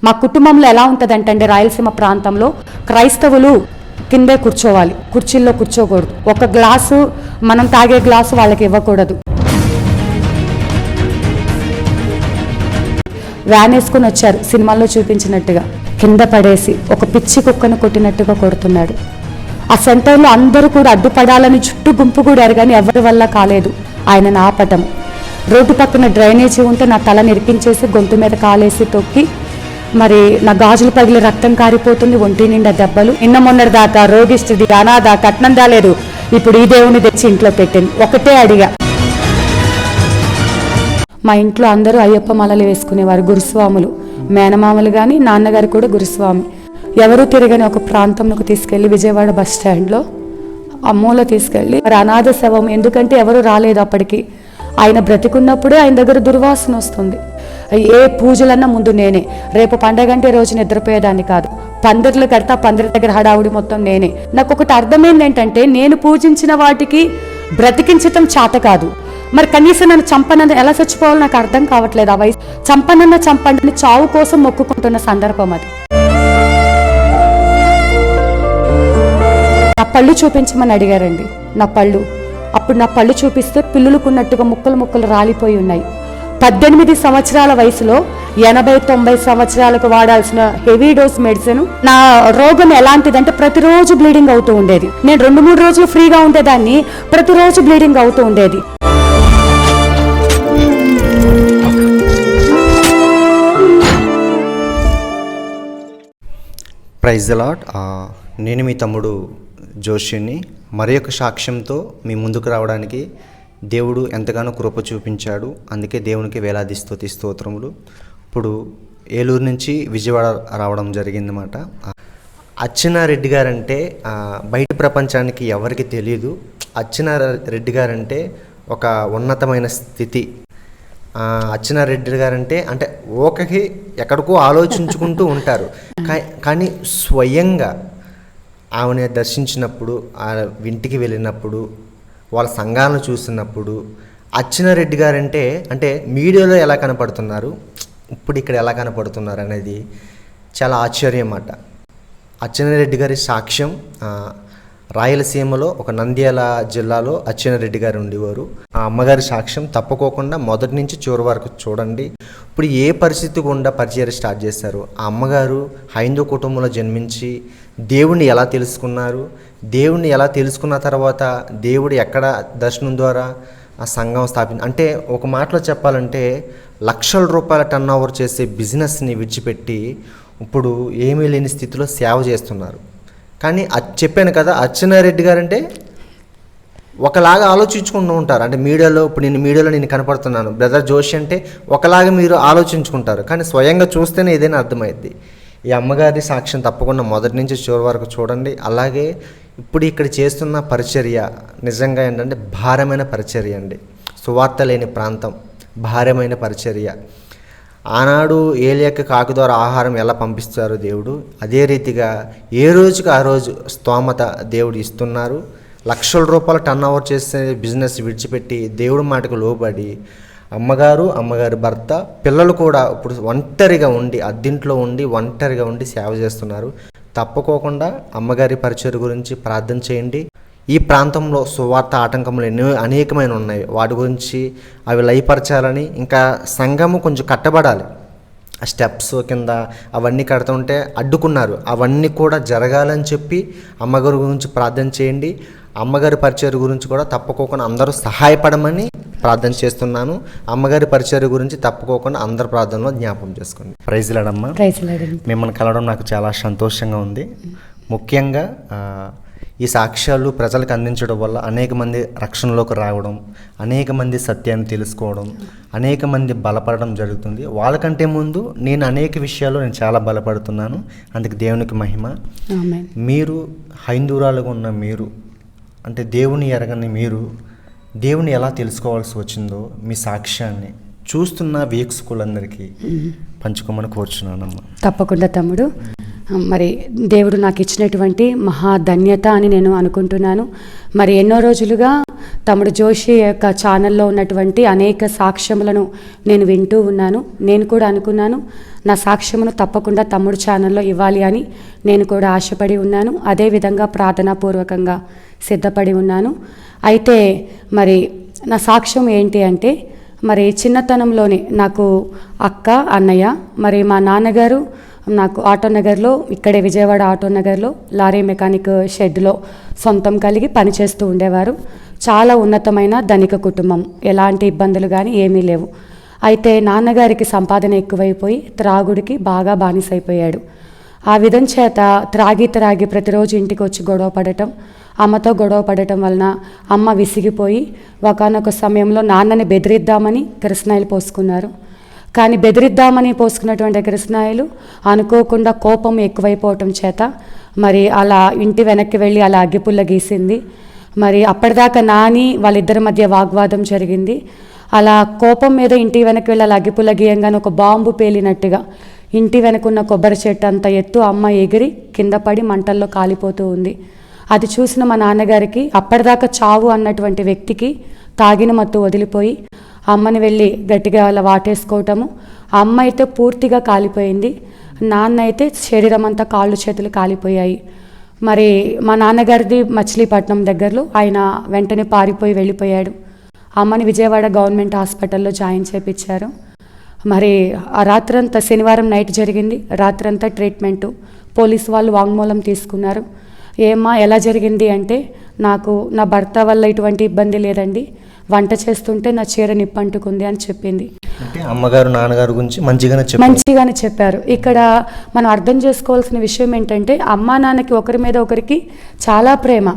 మా కుటుంబంలో ఎలా ఉంటుందంటే రాయలసీమ ప్రాంతంలో క్రైస్తవులు కిందే కూర్చోవాలి, కుర్చీల్లో కూర్చోకూడదు. ఒక గ్లాసు మనం తాగే గ్లాసు వాళ్ళకి ఇవ్వకూడదు. వ్యాన్ వేసుకుని వచ్చారు, సినిమాల్లో చూపించినట్టుగా కింద పడేసి ఒక పిచ్చి కుక్కను కొట్టినట్టుగా కొడుతున్నాడు. ఆ సెంటర్లో అందరూ కూడా అడ్డుపడాలని చుట్టూ గుంపు కూడారు, కానీ ఎవరి వల్ల కాలేదు ఆయనను ఆపటం. రోడ్డు పక్కన డ్రైనేజీ ఉంటే నా తల నిరికించేసి గొంతు మీద కాలేసి తొక్కి, మరి నా గాజులు పగిలి రక్తం కారిపోతుంది, ఒంటి నిండా దెబ్బలు. నిన్న మొన్నటి దాకా రోగిష్టిది, అనాథ, కట్నం రాలేదు, ఇప్పుడు ఈ దేవుని తెచ్చి ఇంట్లో పెట్టింది. ఒకటే అడిగా, మా ఇంట్లో అందరూ అయ్యప్ప మాలలు వేసుకునేవారు, గురుస్వాములు, మేనమామలు కానీ నాన్నగారు కూడా గురుస్వామి. ఎవరూ తిరగని ఒక ప్రాంతంలోకి తీసుకెళ్ళి విజయవాడ బస్ స్టాండ్లో అమ్మూలో తీసుకెళ్ళి మరి అనాథ శవం, ఎందుకంటే ఎవరు రాలేదు అప్పటికి. ఆయన బ్రతికున్నప్పుడే ఆయన దగ్గర దుర్వాసన వస్తుంది. ఏ పూజలన్నా ముందు నేనే. రేపు పండగ అంటే రోజు నిద్రపోయేదాన్ని కాదు. పందిర్లు కడతా, పందిరి దగ్గర హడావుడి మొత్తం నేనే. నాకు ఒకటి అర్థమైంది ఏంటంటే, నేను పూజించిన వాటికి బ్రతికించటం చేత కాదు, మరి కనీసం నన్ను చంపనన్న ఎలా చచ్చిపోవాలో నాకు అర్థం కావట్లేదు. ఆ వయసు చంపనన్న చంపండి చావు కోసం మొక్కుకుంటున్న సందర్భం అది. నా పళ్ళు చూపించమని అడిగారండి, నా పళ్ళు. అప్పుడు నా పళ్ళు చూపిస్తే పిల్లులుకున్నట్టుగా ముక్కలు ముక్కలు రాలిపోయి ఉన్నాయి. 18 సంవత్సరాల వయసులో 80-90 సంవత్సరాలకు వాడాల్సిన హెవీ డోస్ మెడిసిన్. నా రోగం ఎలాంటిదంటే ప్రతిరోజు బ్లీడింగ్ అవుతూ ఉండేది. నేను 2-3 రోజులు ఫ్రీగా ఉండేదాన్ని, ప్రతిరోజు బ్లీడింగ్ అవుతూ ఉండేది. Praise the Lord. నేను మీ తమ్ముడు జోషిని మరి యొక్క సాక్ష్యంతో మీ ముందుకు రావడానికి దేవుడు ఎంతగానో కృప చూపించాడు. అందుకే దేవునికి వేలాది స్తుతి స్తోత్రములు. ఇప్పుడు ఏలూరు నుంచి విజయవాడ రావడం జరిగిందన్నమాట. అచ్చెన్నారెడ్డి గారంటే బయట ప్రపంచానికి ఎవరికి తెలియదు. అచ్చెన్నారెడ్డి గారంటే ఒక ఉన్నతమైన స్థితి. అచ్చెన్నారెడ్డి గారంటే అంటే ఓకకి ఎక్కడికో ఆలోచించుకుంటూ ఉంటారు, కానీ స్వయంగా ఆమెను దర్శించినప్పుడు, ఆ ఇంటికి వెళ్ళినప్పుడు, వాళ్ళ సంఘాలను చూసినప్పుడు అచ్చెన్నారెడ్డి గారంటే అంటే మీడియాలో ఎలా కనపడుతున్నారు, ఇప్పుడు ఇక్కడ ఎలా కనపడుతున్నారు అనేది చాలా ఆశ్చర్యం అన్నమాట. అచ్చెన్నారెడ్డి గారి సాక్ష్యం రాయలసీమలో ఒక నంద్యాల జిల్లాలో అచ్చెన్నారెడ్డి గారు ఉండేవారు. ఆ అమ్మగారి సాక్ష్యం తప్పుకోకుండా మొదటి నుంచి చివరి వరకు చూడండి. ఇప్పుడు ఏ పరిస్థితి గుండా పరిచయం స్టార్ట్ చేశారు, ఆ అమ్మగారు హైందవ కుటుంబంలో జన్మించి దేవుణ్ణి ఎలా తెలుసుకున్నారు, దేవుణ్ణి ఎలా తెలుసుకున్న తర్వాత దేవుడు ఎక్కడ దర్శనం ద్వారా ఆ సంఘం అంటే ఒక మాటలో చెప్పాలంటే లక్షల రూపాయల టర్న్ ఓవర్ చేసే బిజినెస్ని విడిచిపెట్టి ఇప్పుడు ఏమీ లేని స్థితిలో సేవ చేస్తున్నారు. కానీ చెప్పాను కదా, అచ్చెన్నారెడ్డి గారంటే ఒకలాగా ఆలోచించుకుంటూ ఉంటారు. అంటే మీడియాలో ఇప్పుడు నేను కనపడుతున్నాను, బ్రదర్ జోషి అంటే ఒకలాగా మీరు ఆలోచించుకుంటారు, కానీ స్వయంగా చూస్తేనే ఏదైనా అర్థమైద్ది. ఈ అమ్మగారి సాక్ష్యం తప్పకుండా మొదటి నుంచి చివరి వరకు చూడండి. అలాగే ఇప్పుడు ఇక్కడ చేస్తున్న పరిచర్య నిజంగా ఏంటంటే భారమైన పరిచర్య అండి. సువార్త లేని ప్రాంతం, భారమైన పరిచర్య. ఆనాడు ఏలియాకి కాకి ద్వారా ఆహారం ఎలా పంపిస్తారు దేవుడు, అదే రీతిగా ఏ రోజుకి ఆ రోజు స్తోమత దేవుడు ఇస్తున్నారు. లక్షల రూపాయలు టర్న్ ఓవర్ చేసే బిజినెస్ విడిచిపెట్టి దేవుడి మాటకు లోబడి అమ్మగారు భర్త పిల్లలు కూడా ఇప్పుడు ఒంటరిగా ఉండి అద్దింట్లో ఉండి ఒంటరిగా ఉండి సేవ చేస్తున్నారు. తప్పుకోకుండా అమ్మగారి పరిచయం గురించి ప్రార్థన చేయండి. ఈ ప్రాంతంలో సువార్త ఆటంకములు అనేకమైన ఉన్నాయి, వాటి గురించి అవి లయపరచాలని, ఇంకా సంఘము కొంచెం కట్టబడాలి. ఆ స్టెప్స్ కింద అవన్నీ కడుతుంటే అడ్డుకున్నారు, అవన్నీ కూడా జరగాలని చెప్పి అమ్మగారి గురించి ప్రార్థన చేయండి. అమ్మగారి పరిచయం గురించి కూడా తప్పుకోకుండా అందరూ సహాయపడమని ప్రార్థన చేస్తున్నాను. అమ్మగారి పరిచయం గురించి తప్పుకోకుండా అందరి ప్రార్థనలో జ్ఞాపకం చేసుకోండి. ప్రైజ్ లార్డ్ అమ్మ. మిమ్మల్ని కలవడం నాకు చాలా సంతోషంగా ఉంది. ముఖ్యంగా ఈ సాక్ష్యాలు ప్రజలకు అందించడం వల్ల అనేక మంది రక్షణలోకి రావడం, అనేక మంది సత్యాన్ని తెలుసుకోవడం, అనేక మంది బలపడడం జరుగుతుంది. వాళ్ళకంటే ముందు నేను అనేక విషయాల్లో చాలా బలపడుతున్నాను. అందుకు దేవునికి మహిమ. మీరు హైందూరాలుగా ఉన్న మీరు, అంటే దేవుని ఎరగని మీరు దేవుని ఎలా తెలుసుకోవాల్సి వచ్చిందో మీ సాక్ష్యాన్ని చూస్తున్న వీక్షకులందరికీ పంచుకోమని కోరుచున్నానమ్మా. తప్పకుండా తమ్ముడు. మరి దేవుడు నాకు ఇచ్చినటువంటి మహాధన్యత అని నేను అనుకుంటున్నాను. మరి ఎన్నో రోజులుగా తమ్ముడు జోషి యొక్క ఛానల్లో ఉన్నటువంటి అనేక సాక్ష్యములను నేను వింటూ ఉన్నాను. నేను కూడా అనుకున్నాను నా సాక్ష్యమును తప్పకుండా తమ్ముడు ఛానల్లో ఇవ్వాలి అని నేను కూడా ఆశపడి ఉన్నాను. అదేవిధంగా ప్రార్థనాపూర్వకంగా సిద్ధపడి ఉన్నాను. అయితే మరి నా సాక్ష్యం ఏంటి అంటే, మరి చిన్నతనంలోనే నాకు అక్క, అన్నయ్య, మరి మా నాన్నగారు నాకు ఆటోనగర్లో, ఇక్కడే విజయవాడ ఆటోనగర్లో లారీ మెకానిక్ షెడ్లో సొంతం కలిగి పనిచేస్తూ ఉండేవారు. చాలా ఉన్నతమైన ధనిక కుటుంబం, ఎలాంటి ఇబ్బందులు కానీ ఏమీ లేవు. అయితే నాన్నగారికి సంపాదన ఎక్కువైపోయి త్రాగుడికి బాగా బానిసైపోయాడు. ఆ విధం చేత త్రాగి ప్రతిరోజు ఇంటికి వచ్చి గొడవ పడటం, అమ్మతో గొడవ పడటం వలన అమ్మ విసిగిపోయి ఒకానొక సమయంలో నాన్నని బెదిరిద్దామని కిరసనాయిలు పోసుకున్నారు. కానీ బెదిరిద్దామని పోసుకున్నటువంటి కిరసనాయిలు అనుకోకుండా కోపం ఎక్కువైపోవటం చేత మరి అలా ఇంటి వెనక్కి వెళ్ళి అలా అగ్గిపుల్ల గీసింది. మరి అప్పటిదాకా నాని వాళ్ళిద్దరి మధ్య వాగ్వాదం జరిగింది. అలా కోపం మీద ఇంటి వెనక్కి వెళ్ళి అలా అగ్గిపుల్ల గీయంగానే ఒక బాంబు పేలినట్టుగా ఇంటి వెనకున్న కొబ్బరి చెట్టు అంత ఎత్తు అమ్మ ఎగిరి కింద పడి మంటల్లో కాలిపోతూ ఉంది. అది చూసిన మా నాన్నగారికి అప్పటిదాకా చావు అన్నటువంటి వ్యక్తికి తాగిన మత్తు వదిలిపోయి అమ్మని వెళ్ళి గట్టిగా అలా వాటేసుకోవటము. అమ్మ అయితే పూర్తిగా కాలిపోయింది, నాన్న అయితే శరీరం అంతా కాళ్ళు చేతులు కాలిపోయాయి. మరి మా నాన్నగారిది మచిలీపట్నం దగ్గరలో, ఆయన వెంటనే పారిపోయి వెళ్ళిపోయాడు. అమ్మని విజయవాడ గవర్నమెంట్ హాస్పిటల్లో జాయిన్ చేయించారు. మరి ఆ రాత్రంతా, శనివారం నైట్ జరిగింది, రాత్రంతా ట్రీట్మెంటు. పోలీసు వాళ్ళు వాంగ్మూలం తీసుకున్నారు. ఏమ్మా ఎలా జరిగింది అంటే, నాకు నా భర్త వల్ల ఇటువంటి ఇబ్బంది లేదండి, వంట చేస్తుంటే నా చీర నిప్పంటుకుంది అని చెప్పింది. అంటే అమ్మగారు నాన్నగారు గురించి మంచిగానే చెప్పారు. ఇక్కడ మనం అర్థం చేసుకోవాల్సిన విషయం ఏంటంటే, అమ్మా నాన్నకి ఒకరి మీద ఒకరికి చాలా ప్రేమ.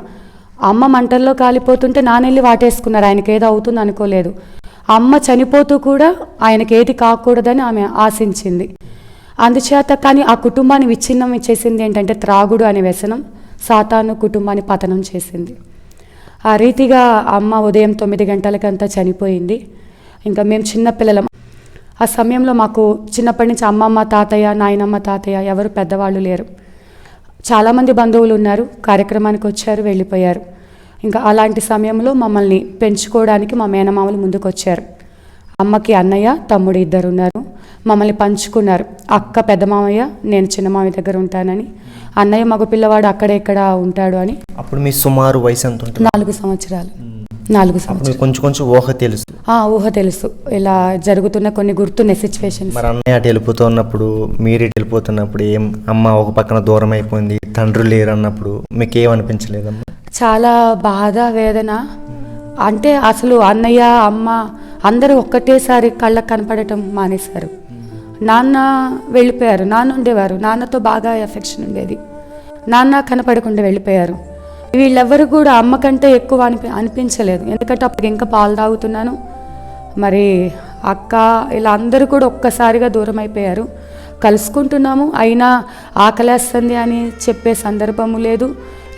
అమ్మ మంటల్లో కాలిపోతుంటే నాన్నెళ్ళి వాటేసుకున్నారు, ఆయనకి ఏదో అవుతుంది అనుకోలేదు. అమ్మ చనిపోతూ కూడా ఆయనకి ఏది కాకూడదని ఆమె ఆశించింది. అందుచేత కానీ ఆ కుటుంబాన్ని విచ్ఛిన్నం చేసింది ఏంటంటే త్రాగుడు అనే వ్యసనం. సాతాను కుటుంబాన్ని పతనం చేసింది. ఆ రీతిగా అమ్మ ఉదయం 9 గంటలకంతా చనిపోయింది. ఇంకా మేము చిన్నపిల్లలం. ఆ సమయంలో మాకు చిన్నప్పటి నుంచి అమ్మమ్మ, తాతయ్య, నాయనమ్మ, తాతయ్య ఎవరు పెద్దవాళ్ళు లేరు. చాలామంది బంధువులు ఉన్నారు, కార్యక్రమానికి వచ్చారు, వెళ్ళిపోయారు. ఇంకా అలాంటి సమయంలో మమ్మల్ని పెంచుకోవడానికి మా మేనమామలు ముందుకు వచ్చారు. అమ్మకి అన్నయ్య, తమ్ముడు 2 ఉన్నారు. మమ్మల్ని పంచుకున్నారు. అక్క పెద్ద మామయ్య, నేను చిన్న మామయ్య దగ్గర ఉంటానని, అన్నయ్య మగ పిల్లవాడు అక్కడే ఇక్కడ ఉంటాడు అని. అప్పుడు మీ సుమారు వయసు ఎంత ఉంటుంది? 4 సంవత్సరాలు. 4 సంవత్సరాలు. కొంచెం ఊహ తెలుసు. ఊహ తెలుసు, ఇలా జరుగుతున్న కొన్ని గుర్తున్న సిచ్యువేషన్స్. మరి అన్నయ్య అటు వెళ్ళిపోతున్నప్పుడు, మీరు ఇటు వెళ్ళిపోతున్నప్పుడు, ఏం అమ్మ ఒక పక్కన దూరం అయిపోయింది, తండ్రి లేరు అన్నప్పుడు మీకు ఏమనిపించలేదమ్మా? చాలా బాధ, వేదన. అంటే అసలు అన్నయ్య, అమ్మ అందరూ ఒక్కటేసారి కళ్ళకు కనపడటం మానేశారు. నాన్న వెళ్ళిపోయారు. నాన్న ఉండేవారు, నాన్నతో బాగా ఎఫెక్షన్ ఉండేది. నాన్న కనపడకుండా వెళ్ళిపోయారు. వీళ్ళెవ్వరు కూడా అమ్మ కంటే ఎక్కువ అనిపించలేదు. ఎందుకంటే అప్పుడు ఇంకా పాలు తాగుతున్నాను. మరి అక్క ఇలా అందరూ కూడా ఒక్కసారిగా దూరం అయిపోయారు. కలుసుకుంటున్నాము, అయినా ఆకలేస్తుంది అని చెప్పే సందర్భము లేదు.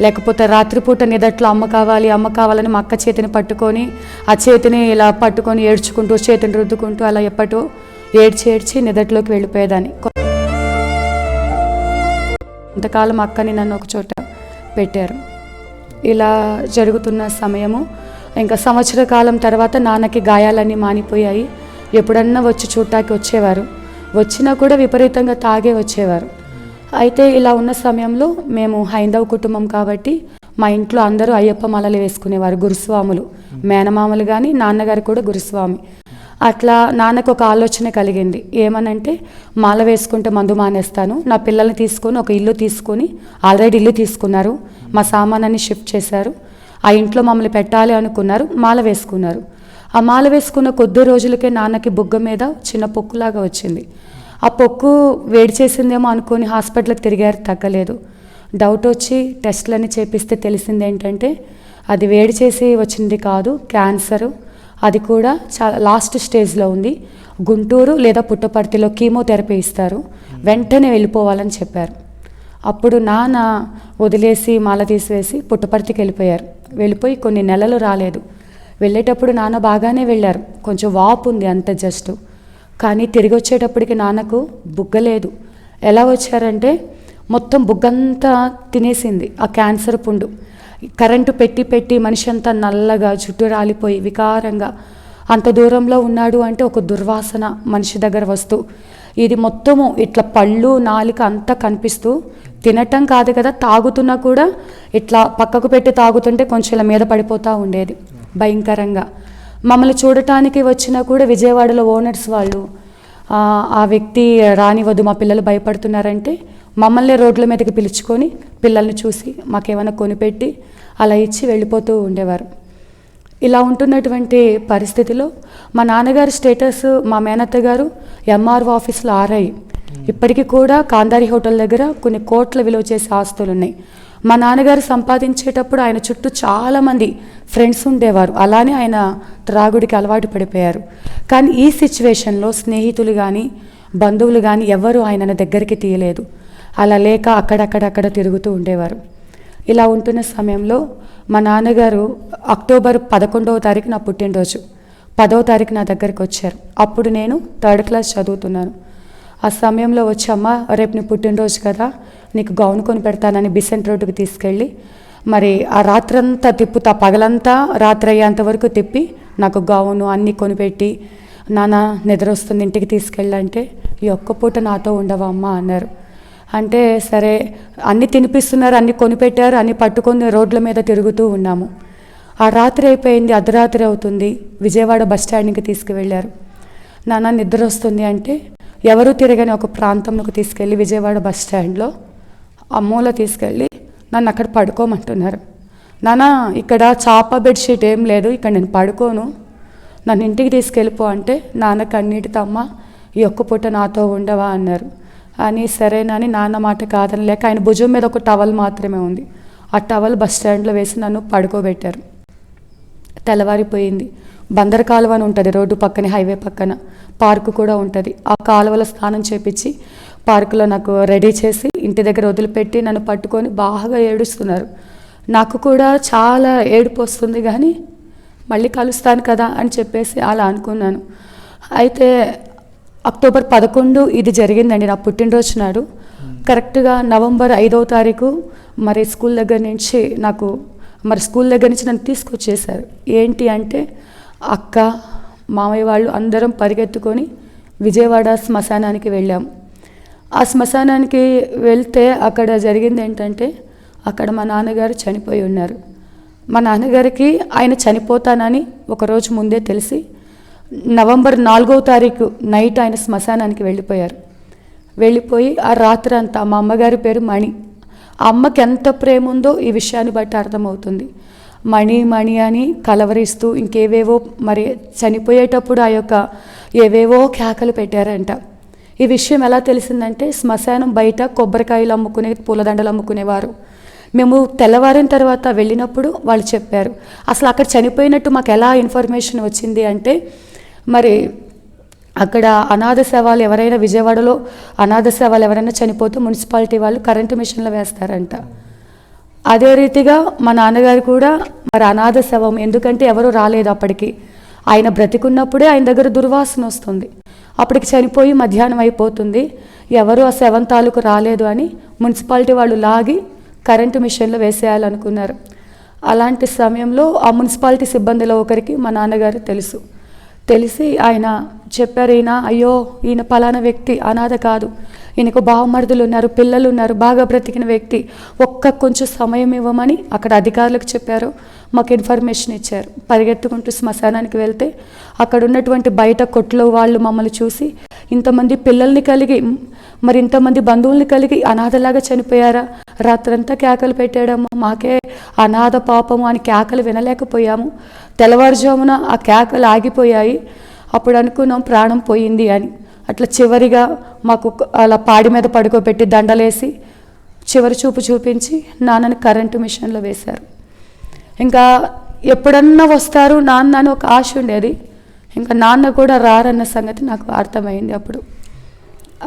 లేకపోతే రాత్రిపూట నిదట్లో అమ్మ కావాలని మా అక్క చేతిని పట్టుకొని, ఆ చేతిని ఇలా పట్టుకొని ఏడ్చుకుంటూ, చేతిని రుద్దుకుంటూ అలా ఎప్పటో ఏడ్చి నిదట్లోకి వెళ్ళిపోయేదాన్ని. ఇంతకాలం అక్కని నన్ను ఒక చోట పెట్టారు. ఇలా జరుగుతున్న సమయము, ఇంకా సంవత్సర కాలం తర్వాత నాన్నకి గాయాలన్నీ మానిపోయాయి. ఎప్పుడన్నా వచ్చి చూడటానికి వచ్చేవారు. వచ్చినా కూడా విపరీతంగా తాగే వచ్చేవారు. అయితే ఇలా ఉన్న సమయంలో మేము హైందవ కుటుంబం కాబట్టి మా ఇంట్లో అందరూ అయ్యప్ప మాలలు వేసుకునేవారు, గురుస్వాములు. మేనమామలు కానీ నాన్నగారు కూడా గురుస్వామి. అట్లా నాన్నకు ఒక ఆలోచన కలిగింది. ఏమనంటే, మాల వేసుకుంటే మందు మానేస్తాను, నా పిల్లల్ని తీసుకొని ఒక ఇల్లు తీసుకొని, ఆల్రెడీ ఇల్లు తీసుకున్నారు, మా సామానాన్ని షిఫ్ట్ చేశారు, ఆ ఇంట్లో మమ్మల్ని పెట్టాలి అనుకున్నారు. మాల వేసుకున్నారు. ఆ మాల వేసుకున్న కొద్ది రోజులకే నాన్నకి బుగ్గ మీద చిన్న పొక్కులాగా వచ్చింది. ఆ పొక్కు వేడి చేసిందేమో అనుకొని హాస్పిటల్కి తిరిగారు, తగ్గలేదు. డౌట్ వచ్చి టెస్టులన్నీ చేపిస్తే తెలిసింది ఏంటంటే, అది వేడి చేసి వచ్చింది కాదు, క్యాన్సరు. అది కూడా చాలా లాస్ట్ స్టేజ్లో ఉంది. గుంటూరు లేదా పుట్టపర్తిలో కీమోథెరపీ ఇస్తారు, వెంటనే వెళ్ళిపోవాలని చెప్పారు. అప్పుడు నాన్న వదిలేసి మాల తీసివేసి పుట్టపర్తికి వెళ్ళిపోయారు. వెళ్ళిపోయి కొన్ని నెలలు రాలేదు. వెళ్ళేటప్పుడు నాన్న బాగానే వెళ్ళారు, కొంచెం వాపు ఉంది అంత జస్ట్. కానీ తిరిగి వచ్చేటప్పటికి నాన్నకు బుగ్గలేదు. ఎలా వచ్చారంటే, మొత్తం బుగ్గంతా తినేసింది ఆ క్యాన్సర్ పుండు. కరెంటు పెట్టి పెట్టి మనిషి అంతా నల్లగా జుట్టు రాలిపోయి వికారంగా అంత దూరంలో ఉన్నాడు అంటే ఒక దుర్వాసన మనిషి దగ్గర వస్తూ ఇది మొత్తము ఇట్లా పళ్ళు నాలిక అంతా కనిపిస్తూ తినటం కాదు కదా, తాగుతున్నా కూడా ఇట్లా పక్కకు పెట్టి తాగుతుంటే కొంచెం ఇలా మీద పడిపోతూ ఉండేది భయంకరంగా. మమ్మల్ని చూడటానికి వచ్చినా కూడా విజయవాడలో ఓనర్స్ వాళ్ళు ఆ వ్యక్తి రానివ్వదు, మా పిల్లలు భయపడుతున్నారంటే మమ్మల్ని రోడ్ల మీదకి పిలుచుకొని పిల్లల్ని చూసి మాకేమైనా కొనిపెట్టి అలా ఇచ్చి వెళ్ళిపోతూ ఉండేవారు. ఇలా ఉంటున్నటువంటి పరిస్థితిలో మా నాన్నగారి స్టేటస్, మా మేనత్త గారు ఎంఆర్ఓ ఆఫీస్లో ఆర్ఐ. ఇప్పటికీ కూడా కాందారి హోటల్ దగ్గర కొన్ని కోట్ల విలువ చేసే ఆస్తులు ఉన్నాయి. మా నాన్నగారు సంపాదించేటప్పుడు ఆయన చుట్టూ చాలామంది ఫ్రెండ్స్ ఉండేవారు, అలానే ఆయన త్రాగుడికి అలవాటు పడిపోయారు. కానీ ఈ సిచ్యువేషన్లో స్నేహితులు కానీ బంధువులు కానీ ఎవరు ఆయనను దగ్గరికి తీయలేదు. అలా లేక అక్కడక్కడ తిరుగుతూ ఉండేవారు. ఇలా ఉంటున్న సమయంలో మా నాన్నగారు అక్టోబర్ 11వ తారీఖు నా పుట్టినరోజు, 10వ తారీఖు నా దగ్గరికి వచ్చారు. అప్పుడు నేను 3rd క్లాస్ చదువుతున్నాను. ఆ సమయంలో వచ్చి, అమ్మ రేపు నీ పుట్టినరోజు కదా, నీకు గౌన్ కొని పెడతానని బిసెంట్ రోడ్డుకి తీసుకెళ్ళి మరి ఆ రాత్రంతా తిప్పుతా, పగలంతా రాత్రి అయ్యేంత వరకు తిప్పి నాకు గౌను అన్నీ కొనిపెట్టి, నాన్న నిద్ర వస్తుంది ఇంటికి తీసుకెళ్ళంటే, ఈ ఒక్క పూట నాతో ఉండవా అమ్మ అన్నారు. అంటే సరే, అన్నీ తినిపిస్తున్నారు, అన్నీ కొనిపెట్టారు, అన్నీ పట్టుకొని రోడ్ల మీద తిరుగుతూ ఉన్నాము. ఆ రాత్రి అయిపోయింది, అర్ధరాత్రి అవుతుంది. విజయవాడ బస్ స్టాండ్కి తీసుకువెళ్ళారు. నాన్న నిద్ర వస్తుంది అంటే ఎవరు తిరగని ఒక ప్రాంతంలోకి తీసుకెళ్ళి విజయవాడ బస్ స్టాండ్లో ఆ మూల తీసుకెళ్ళి నన్ను అక్కడ పడుకోమంటున్నారు. నాన్న ఇక్కడ చాప బెడ్షీట్ ఏం లేదు, ఇక్కడ నేను పడుకోను, నన్ను ఇంటికి తీసుకెళ్ళిపో అంటే నాన్న కన్నీటితో, అమ్మ ఈ ఒక్క పూట నాతో ఉండవా అన్నారు. అని సరేనని నాన్న మాట కాదని లేక ఆయన భుజం మీద ఒక టవల్ మాత్రమే ఉంది, ఆ టవల్ బస్ స్టాండ్లో వేసి నన్ను పడుకోబెట్టారు. తెల్లవారిపోయింది. బందర్ కాలువ అని ఉంటుంది రోడ్డు పక్కనే, హైవే పక్కన పార్కు కూడా ఉంటుంది. ఆ కాలువలో స్నానం చేపించి పార్కులో నాకు రెడీ చేసి ఇంటి దగ్గర వదిలిపెట్టి నన్ను పట్టుకొని బాగా ఏడుస్తున్నారు. నాకు కూడా చాలా ఏడుపు వస్తుంది, కానీ మళ్ళీ కలుస్తాను కదా అని చెప్పేసి అలా అనుకున్నాను. అయితే అక్టోబర్ 11 ఇది జరిగిందండి, నా పుట్టినరోజు నాడు. కరెక్ట్గా నవంబర్ 5వ తారీఖు మరి స్కూల్ దగ్గర నుంచి నన్ను తీసుకొచ్చేసారు. ఏంటి అంటే అక్క మామయ్య వాళ్ళు అందరం పరిగెత్తుకొని విజయవాడ శ్మశానానికి వెళ్ళాము. ఆ శ్మశానానికి వెళ్తే అక్కడ జరిగింది ఏంటంటే, అక్కడ మా నాన్నగారు చనిపోయి ఉన్నారు. మా నాన్నగారికి ఆయన చనిపోతానని ఒకరోజు ముందే తెలిసి నవంబర్ 4వ తారీఖు నైట్ ఆయన శ్మశానానికి వెళ్ళిపోయారు. వెళ్ళిపోయి ఆ రాత్రి అంతా, మా అమ్మగారి పేరు మణి, ఆ అమ్మకి ఎంత ప్రేమ ఉందో ఈ విషయాన్ని బట్టి అర్థమవుతుంది. మణి మణి అని కలవరిస్తూ ఇంకేవేవో మరి చనిపోయేటప్పుడు ఆ యొక్క ఏవేవో కేకలు పెట్టారంట. ఈ విషయం ఎలా తెలిసిందంటే, శ్మశానం బయట కొబ్బరికాయలు అమ్ముకునే, పూలదండలు అమ్ముకునేవారు. మేము తెల్లవారిన తర్వాత వెళ్ళినప్పుడు వాళ్ళు చెప్పారు. అసలు అక్కడ చనిపోయినట్టు మాకు ఎలా ఇన్ఫర్మేషన్ వచ్చింది అంటే, మరి అక్కడ అనాథ శవాలు ఎవరైనా, విజయవాడలో అనాథ శవాలు ఎవరైనా చనిపోతే మున్సిపాలిటీ వాళ్ళు కరెంటు మిషన్లో వేస్తారంట. అదే రీతిగా మా నాన్నగారు కూడా మరి అనాథ శవం, ఎందుకంటే ఎవరు రాలేదు అప్పటికి, ఆయన బ్రతికున్నప్పుడే ఆయన దగ్గర దుర్వాసన వస్తుంది, అప్పటికి చనిపోయి మధ్యాహ్నం అయిపోతుంది, ఎవరు ఆ శవం తాలూకు రాలేదు అని మున్సిపాలిటీ వాళ్ళు లాగి కరెంటు మిషన్లో వేసేయాలనుకున్నారు. అలాంటి సమయంలో ఆ మున్సిపాలిటీ సిబ్బందిలో ఒకరికి మా నాన్నగారు తెలిసి ఆయన చెప్పారు, ఈయన పలానా వ్యక్తి అనాథ కాదు, ఈయనకు బావమరుదులు ఉన్నారు, పిల్లలు ఉన్నారు, బాగా బ్రతికిన వ్యక్తి, కొంచెం సమయం ఇవ్వమని అక్కడ అధికారులకు చెప్పారు. మాకు ఇన్ఫర్మేషన్ ఇచ్చారు. పరిగెత్తుకుంటూ శ్మశానానికి వెళ్తే అక్కడ ఉన్నటువంటి బయట కొట్లో వాళ్ళు మమ్మల్ని చూసి, ఇంతమంది పిల్లల్ని కలిగి మరి ఇంతమంది బంధువుల్ని కలిగి అనాథలాగా చనిపోయారా, రాత్రంతా కేకలు పెట్టాడము, మాకే అనాథ పాపము అని కేకలు వినలేకపోయాము, తెల్లవారుజామున ఆ కేకలు ఆగిపోయాయి, అప్పుడు అనుకున్నాం ప్రాణం పోయింది అని. అట్లా చివరిగా మాకు అలా పాడి మీద పడుకోబెట్టి దండలేసి చివరి చూపు చూపించి నాన్నని కరెంటు మిషన్లో వేశారు. ఇంకా ఎప్పుడన్నా వస్తారు నాన్న అని ఒక ఆశ ఉండేది, ఇంకా నాన్న కూడా రారన్న సంగతి నాకు అర్థమైంది అప్పుడు.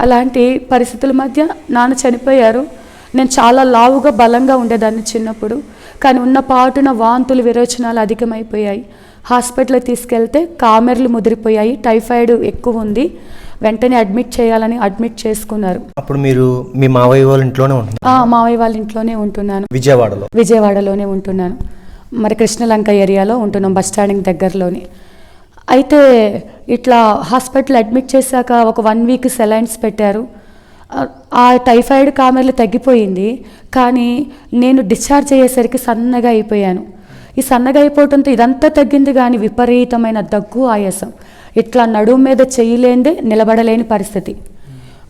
అలాంటి పరిస్థితుల మధ్య నాన్న చనిపోయారు. నేను చాలా లావుగా బలంగా ఉండేదాన్ని చిన్నప్పుడు, కానీ ఉన్న పాటున వాంతులు విరోచనాలు అధికమైపోయాయి. హాస్పిటల్కి తీసుకెళ్తే కామెర్లు ముదిరిపోయాయి, టైఫాయిడ్ ఎక్కువ ఉంది, వెంటనే అడ్మిట్ చేయాలని అడ్మిట్ చేసుకున్నారు. అప్పుడు మీరు మీ మావయ్య వాళ్ళ ఇంట్లోనే ఉంటున్నారు? మావయ్య వాళ్ళ ఇంట్లోనే ఉంటున్నాను. విజయవాడలోనే ఉంటున్నాను. మరి కృష్ణలంక ఏరియాలో ఉంటున్నాం, బస్ స్టాండింగ్ దగ్గరలోని. అయితే ఇట్లా హాస్పిటల్ అడ్మిట్ చేశాక ఒక 1 వీక్ సెలైన్స్ పెట్టారు. ఆ టైఫాయిడ్ కామెర్లు తగ్గిపోయింది, కానీ నేను డిశ్చార్జ్ అయ్యేసరికి సన్నగా అయిపోయాను. ఈ సన్నగా అయిపోవడంతో ఇదంతా తగ్గింది, కానీ విపరీతమైన దగ్గు, ఆయాసం, ఇట్లా నడుము మీద చేయలేందే నిలబడలేని పరిస్థితి,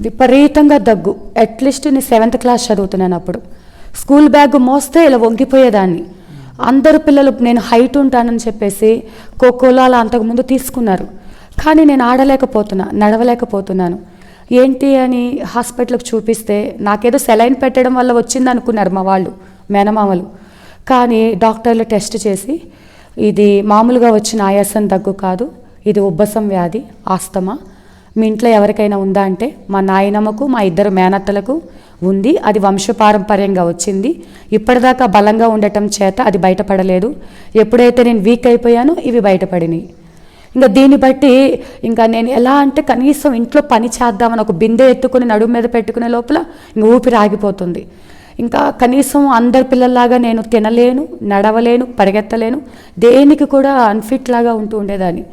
విపరీతంగా దగ్గు. అట్లీస్ట్ నేను 7th క్లాస్ చదువుతున్నాను అప్పుడు. స్కూల్ బ్యాగ్ మోస్తే ఇలా వంగిపోయేదాన్ని. అందరు పిల్లలు నేను హైట్ ఉంటానని చెప్పేసి ఖోఖోలో అలా అంతకుముందు తీసుకున్నారు, కానీ నేను నడవలేకపోతున్నాను. ఏంటి అని హాస్పిటల్కి చూపిస్తే నాకేదో సెలైన్ పెట్టడం వల్ల వచ్చింది అనుకున్నారు మా వాళ్ళు, మేనమామలు. కానీ డాక్టర్లు టెస్ట్ చేసి ఇది మామూలుగా వచ్చిన ఆయాసం దగ్గు కాదు, ఇది ఉబ్బసం వ్యాధి, ఆస్తమా. మీ ఇంట్లో ఎవరికైనా ఉందా అంటే మా నాయనమ్మకు, మా 2 మేనత్తలకు ఉంది. అది వంశపారంపర్యంగా వచ్చింది. ఇప్పటిదాకా బలంగా ఉండటం చేత అది బయటపడలేదు. ఎప్పుడైతే నేను వీక్ అయిపోయానో ఇవి బయటపడినాయి. ఇంకా దీన్ని బట్టి ఇంకా నేను ఎలా అంటే కనీసం ఇంట్లో పని చేద్దామని ఒక బిందె ఎత్తుకుని నడుము మీద పెట్టుకునే లోపల ఇంక ఊపిరి ఆగిపోతుంది. ఇంకా కనీసం అందరి పిల్లల్లాగా నేను తినలేను, నడవలేను, పరిగెత్తలేను, దేనికి కూడా అన్ఫిట్ లాగా ఉండేదాన్ని.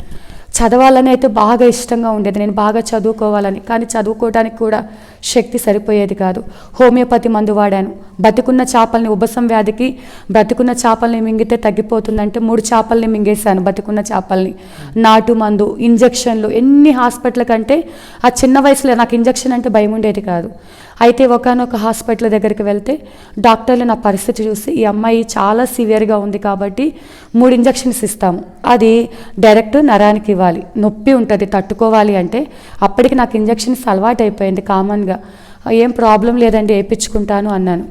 చదవాలని అయితే బాగా ఇష్టంగా ఉండేది, నేను బాగా చదువుకోవాలని, కానీ చదువుకోవడానికి కూడా శక్తి సరిపోయేది కాదు. హోమియోపతి మందు వాడాను. బతికున్న చేపల్ని, ఉబ్బసం వ్యాధికి బతికున్న చేపల్ని మింగితే తగ్గిపోతుందంటే 3 చేపల్ని మింగేశాను, బతికున్న చేపల్ని. నాటు మందు, ఇంజక్షన్లు, ఎన్ని హాస్పిటల్ కంటే ఆ చిన్న వయసులో నాకు ఇంజక్షన్ అంటే భయం ఉండేది కాదు. అయితే ఒకానొక హాస్పిటల్ దగ్గరికి వెళ్తే డాక్టర్లు నా పరిస్థితి చూసి ఈ అమ్మాయి చాలా సివియర్గా ఉంది కాబట్టి 3 ఇంజక్షన్స్ ఇస్తాము, అది డైరెక్ట్ నరానికి ఇవ్వాలి, నొప్పి ఉంటుంది తట్టుకోవాలి అంటే. అప్పటికి నాకు ఇంజక్షన్స్ అలవాటు అయిపోయింది కామన్గా. ఏం ప్రాబ్లం లేదండి వేయించుకుంటాను అన్నాను.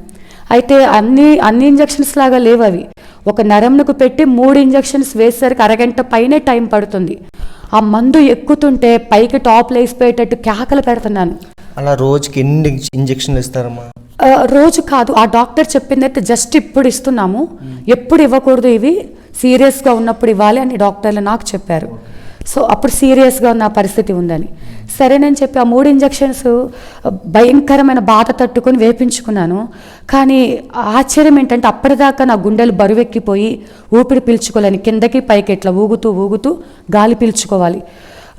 అయితే అన్ని ఇంజక్షన్స్ లాగా లేవు అవి. ఒక నరంకు పెట్టి 3 ఇంజక్షన్స్ వేసేసరికి అరగంట పైనే టైం పడుతుంది. ఆ మందు ఎక్కుతుంటే పైకి టాప్ లేసిపోయేటట్టు కేకలు పెడుతున్నాను. అలా రోజుకి ఎన్ని ఇంజక్షన్లు ఇస్తారమ్మా? రోజు కాదు, ఆ డాక్టర్ చెప్పిందైతే జస్ట్ ఇప్పుడు ఇస్తున్నాము, ఎప్పుడు ఇవ్వకూడదు, ఇవి సీరియస్గా ఉన్నప్పుడు ఇవ్వాలి అని డాక్టర్లు నాకు చెప్పారు. సో అప్పుడు సీరియస్గా ఉన్న పరిస్థితి ఉందని సరేనని చెప్పి ఆ 3 ఇంజక్షన్స్ భయంకరమైన బాధ తట్టుకొని వేపించుకున్నాను. కానీ ఆశ్చర్యం ఏంటంటే అప్పటిదాకా నా గుండెలు బరువెక్కిపోయి ఊపిరి పీల్చుకోలేని, కిందకి పైకి ఇట్లా ఊగుతూ గాలి పీల్చుకోవాలి.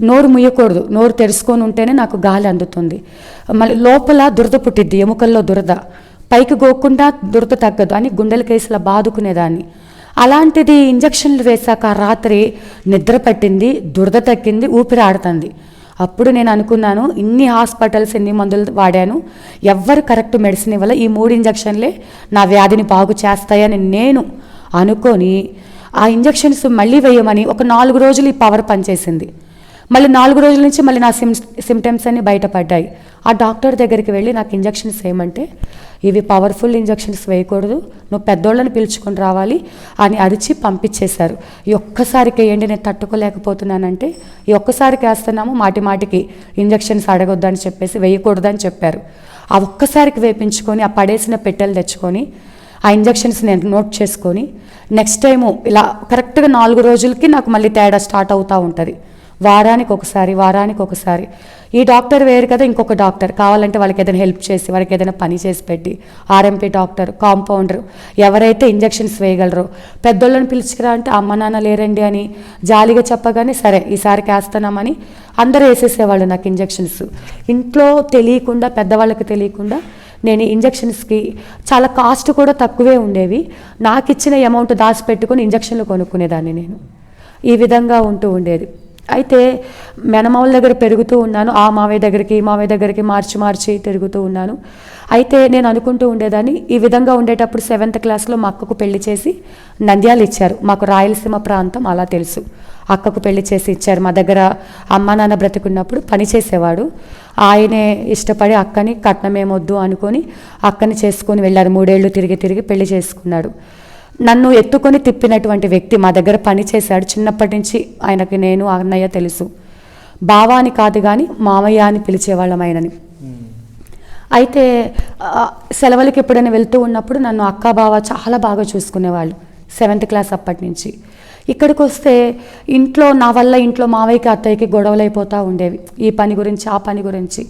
నోరు ముయ్యకూడదు, నోరు తెరుచుకొని ఉంటేనే నాకు గాలి అందుతుంది. మళ్ళీ లోపల దురద పుట్టిద్ది, ఎముకల్లో దురద, పైకి గోకుండా దురద తగ్గదు అని గుండెల కేసులా బాదుకునేదాన్ని. అలాంటిది ఇంజక్షన్లు వేశాక రాత్రి నిద్ర పట్టింది, దురద తగ్గింది, ఊపిరి ఆడుతుంది. అప్పుడు నేను అనుకున్నాను, ఇన్ని హాస్పిటల్స్, ఎన్ని మందులు వాడాను, ఎవ్వరు కరెక్ట్ మెడిసిన్ ఇవ్వాల, ఈ 3 ఇంజక్షన్లే నా వ్యాధిని బాగు చేస్తాయని నేను అనుకొని ఆ ఇంజక్షన్స్ మళ్ళీ వేయమని ఒక 4 రోజులు ఈ పవర్ పనిచేసింది. మళ్ళీ 4 రోజుల నుంచి మళ్ళీ నా సిమ్టమ్స్ అన్నీ బయటపడ్డాయి. ఆ డాక్టర్ దగ్గరికి వెళ్ళి నాకు ఇంజక్షన్స్ వేయమంటే, ఇవి పవర్ఫుల్ ఇంజక్షన్స్ వేయకూడదు, నువ్వు పెద్దోళ్ళని పిలుచుకొని రావాలి అని అరిచి పంపించేశారు. ఈ ఒక్కసారికి వేయండి, నేను తట్టుకోలేకపోతున్నానంటే ఈ ఒక్కసారికి వేస్తున్నాము, మాటికి ఇంజక్షన్స్ అడగొద్దని చెప్పేసి వేయకూడదని చెప్పారు. ఆ ఒక్కసారికి వేపించుకొని ఆ పడేసిన పెట్టెలు తెచ్చుకొని ఆ ఇంజక్షన్స్ నేను నోట్ చేసుకొని నెక్స్ట్ టైము ఇలా కరెక్ట్గా 4 రోజులకి నాకు మళ్ళీ తేడా స్టార్ట్ అవుతూ ఉంటుంది. వారానికి ఒకసారి. ఈ డాక్టర్ వేరు కదా, ఇంకొక డాక్టర్ కావాలంటే వాళ్ళకి ఏదైనా హెల్ప్ చేసి, వాళ్ళకి ఏదైనా పని చేసి పెట్టి, ఆర్ఎంపీ డాక్టర్, కాంపౌండర్, ఎవరైతే ఇంజక్షన్స్ వేయగలరో, పెద్దోళ్ళని పిలుచుకురా అంటే అమ్మ నాన్న లేరండి అని జాలిగా చెప్పగానే సరే ఈసారికి వేస్తున్నామని అందరూ వేసేసేవాళ్ళు నాకు ఇంజక్షన్స్. ఇంట్లో తెలియకుండా, పెద్దవాళ్ళకి తెలియకుండా నేను ఇంజక్షన్స్కి చాలా కాస్ట్ కూడా తక్కువే ఉండేవి. నాకు ఇచ్చిన అమౌంట్ దాచిపెట్టుకుని ఇంజక్షన్లు కొనుక్కునేదాన్ని నేను. ఈ విధంగా ఉండేది. అయితే మేనమామల దగ్గర పెరుగుతూ ఉన్నాను, ఆ మావయ్య దగ్గరికి ఈ మావయ్య దగ్గరికి మార్చి తిరుగుతూ ఉన్నాను. అయితే నేను అనుకుంటూ ఉండేదాన్ని, ఈ విధంగా ఉండేటప్పుడు 7th క్లాస్లో మా అక్కకు పెళ్లి చేసి నంద్యాల ఇచ్చారు. మాకు రాయలసీమ ప్రాంతం అలా తెలుసు. అక్కకు పెళ్లి చేసి ఇచ్చారు. మా దగ్గర అమ్మ నాన్న బ్రతికున్నప్పుడు పని చేసేవాడు. ఆయనే ఇష్టపడి అక్కని కట్నమేమొద్దు అనుకొని అక్కని చేసుకొని వెళ్ళారు. 3 ఏళ్ళు తిరిగి పెళ్లి చేసుకున్నాడు. నన్ను ఎత్తుకొని తిప్పినటువంటి వ్యక్తి మా దగ్గర పని చేశాడు. చిన్నప్పటి నుంచి ఆయనకి నేను అన్నయ్య తెలుసు. బావ అని కాదు కానీ మామయ్య అని పిలిచేవాళ్ళం ఆయనని. అయితే సెలవులకి ఎప్పుడైనా వెళ్తూ ఉన్నప్పుడు నన్ను అక్క బావ చాలా బాగా చూసుకునేవాళ్ళు. 7th క్లాస్ అప్పటి నుంచి. ఇక్కడికి వస్తే ఇంట్లో నా వల్ల ఇంట్లో మావయ్యకి అత్తయ్యకి గొడవలు అయిపోతూ ఉండేవి, ఈ పని గురించి ఆ పని గురించి.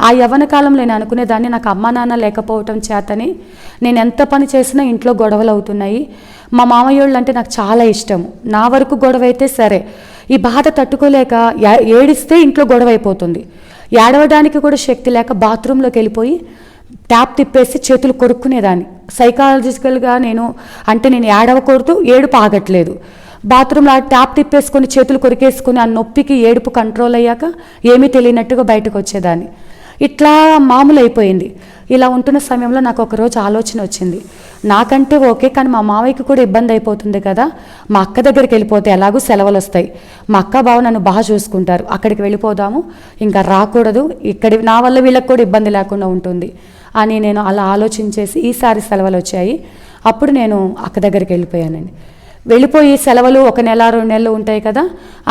ఆ యవ్వన కాలంలో నేను అనుకునేదాన్ని, నాకు అమ్మ నాన్న లేకపోవటం చేతని నేను ఎంత పని చేసినా ఇంట్లో గొడవలు అవుతున్నాయి. మా మామయ్యోళ్ళు అంటే నాకు చాలా ఇష్టం. నా వరకు గొడవ అయితే సరే, ఈ బాధ తట్టుకోలేక ఏడిస్తే ఇంట్లో గొడవ అయిపోతుంది. ఏడవడానికి కూడా శక్తి లేక బాత్రూంలోకి వెళ్ళిపోయి ట్యాప్ తిప్పేసి చేతులు కొరుక్కునేదాన్ని. సైకాలజికల్గా నేను ఏడవకూడదు, ఏడుపు ఆగట్లేదు. బాత్రూంలో ట్యాప్ తిప్పేసుకొని చేతులు కొరికేసుకొని ఆ నొప్పికి ఏడుపు కంట్రోల్ అయ్యాక ఏమీ తెలియనట్టుగా బయటకు వచ్చేదాన్ని. ఇట్లా మామూలు అయిపోయింది. ఇలా ఉంటున్న సమయంలో నాకు ఒకరోజు ఆలోచన వచ్చింది, నాకంటే ఓకే కానీ మా మావయ్యకి కూడా ఇబ్బంది అయిపోతుంది కదా, మా అక్క దగ్గరికి వెళ్ళిపోతే ఎలాగూ సెలవులు వస్తాయి, మా అక్క బావ నన్ను బాగా చూసుకుంటారు, అక్కడికి వెళ్ళిపోదాము, ఇంకా రాకూడదు, ఇక్కడ నా వల్ల వీళ్ళకి కూడా ఇబ్బంది లేకుండా ఉంటుంది అని నేను అలా ఆలోచించేసి ఈసారి సెలవులు వచ్చాయి. అప్పుడు నేను అక్క దగ్గరికి వెళ్ళిపోయానండి. వెళ్ళిపోయి సెలవులు 1 నెల 2 నెలలు ఉంటాయి కదా,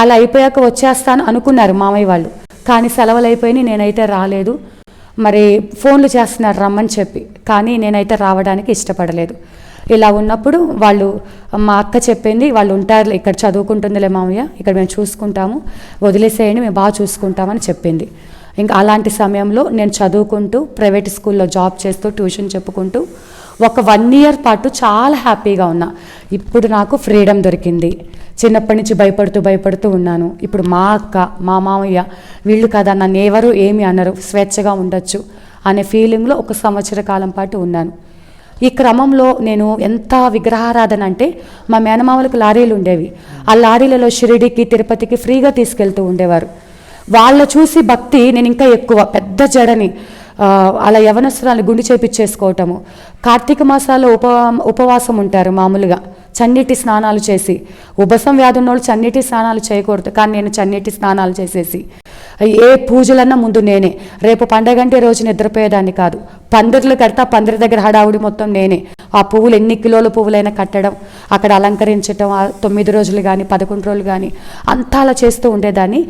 అలా అయిపోయాక వచ్చేస్తాను అనుకున్నారు మామయ్య వాళ్ళు. కానీ సెలవులు అయిపోయినాయి, నేనైతే రాలేదు. మరి ఫోన్లు చేస్తున్నారు రమ్మని చెప్పి, కానీ నేనైతే రావడానికి ఇష్టపడలేదు. ఇలా ఉన్నప్పుడు వాళ్ళు, మా అక్క చెప్పింది, వాళ్ళు ఉంటారు ఇక్కడ, చదువుకుంటుందిలే మామయ్య, ఇక్కడ మేము చూసుకుంటాము, వదిలేసేయండి, మేము బాగా చూసుకుంటామని చెప్పింది. ఇంకా అలాంటి సమయంలో నేను చదువుకుంటూ ప్రైవేట్ స్కూల్లో జాబ్ చేస్తూ ట్యూషన్ చెప్పుకుంటూ ఒక 1 year పాటు చాలా హ్యాపీగా ఉన్నా. ఇప్పుడు నాకు ఫ్రీడమ్ దొరికింది. చిన్నప్పటి నుంచి భయపడుతూ ఉన్నాను. ఇప్పుడు మా అక్క, మా మామయ్య వీళ్ళు కదా, నన్ను ఎవరు ఏమి అనరు, స్వేచ్ఛగా ఉండొచ్చు అనే ఫీలింగ్లో 1 సంవత్సర కాలం పాటు ఉన్నాను. ఈ క్రమంలో నేను ఎంత విగ్రహారాధన అంటే, మా మేనమామలకు లారీలు ఉండేవి. ఆ లారీలలో షిరిడీకి తిరుపతికి ఫ్రీగా తీసుకెళ్తూ ఉండేవారు. వాళ్ళ చూసి భక్తి నేను ఇంకా ఎక్కువ, పెద్ద జడని అలా యవనస్తురాలు గుండు చేపించేసుకోవటము. కార్తీక మాసాల్లో ఉపవాసం ఉంటారు మామూలుగా, చన్నీటి స్నానాలు చేసి. ఉబసం వ్యాధి ఉన్నోళ్ళు చన్నీటి స్నానాలు చేయకూడదు, కానీ నేను చన్నీటి స్నానాలు చేసేసి ఏ పూజలన్నా ముందు నేనే. రేపు పండగంటే రోజు నిద్రపోయేదాన్ని కాదు. పందిర్లు కడతా, పందిరి దగ్గర హడావుడి మొత్తం నేనే. ఆ పువ్వులు ఎన్ని కిలోల పువ్వులైనా కట్టడం, అక్కడ అలంకరించడం, 9 రోజులు కానీ 11 రోజులు కానీ అంతా అలా చేస్తూ ఉండేదాన్ని.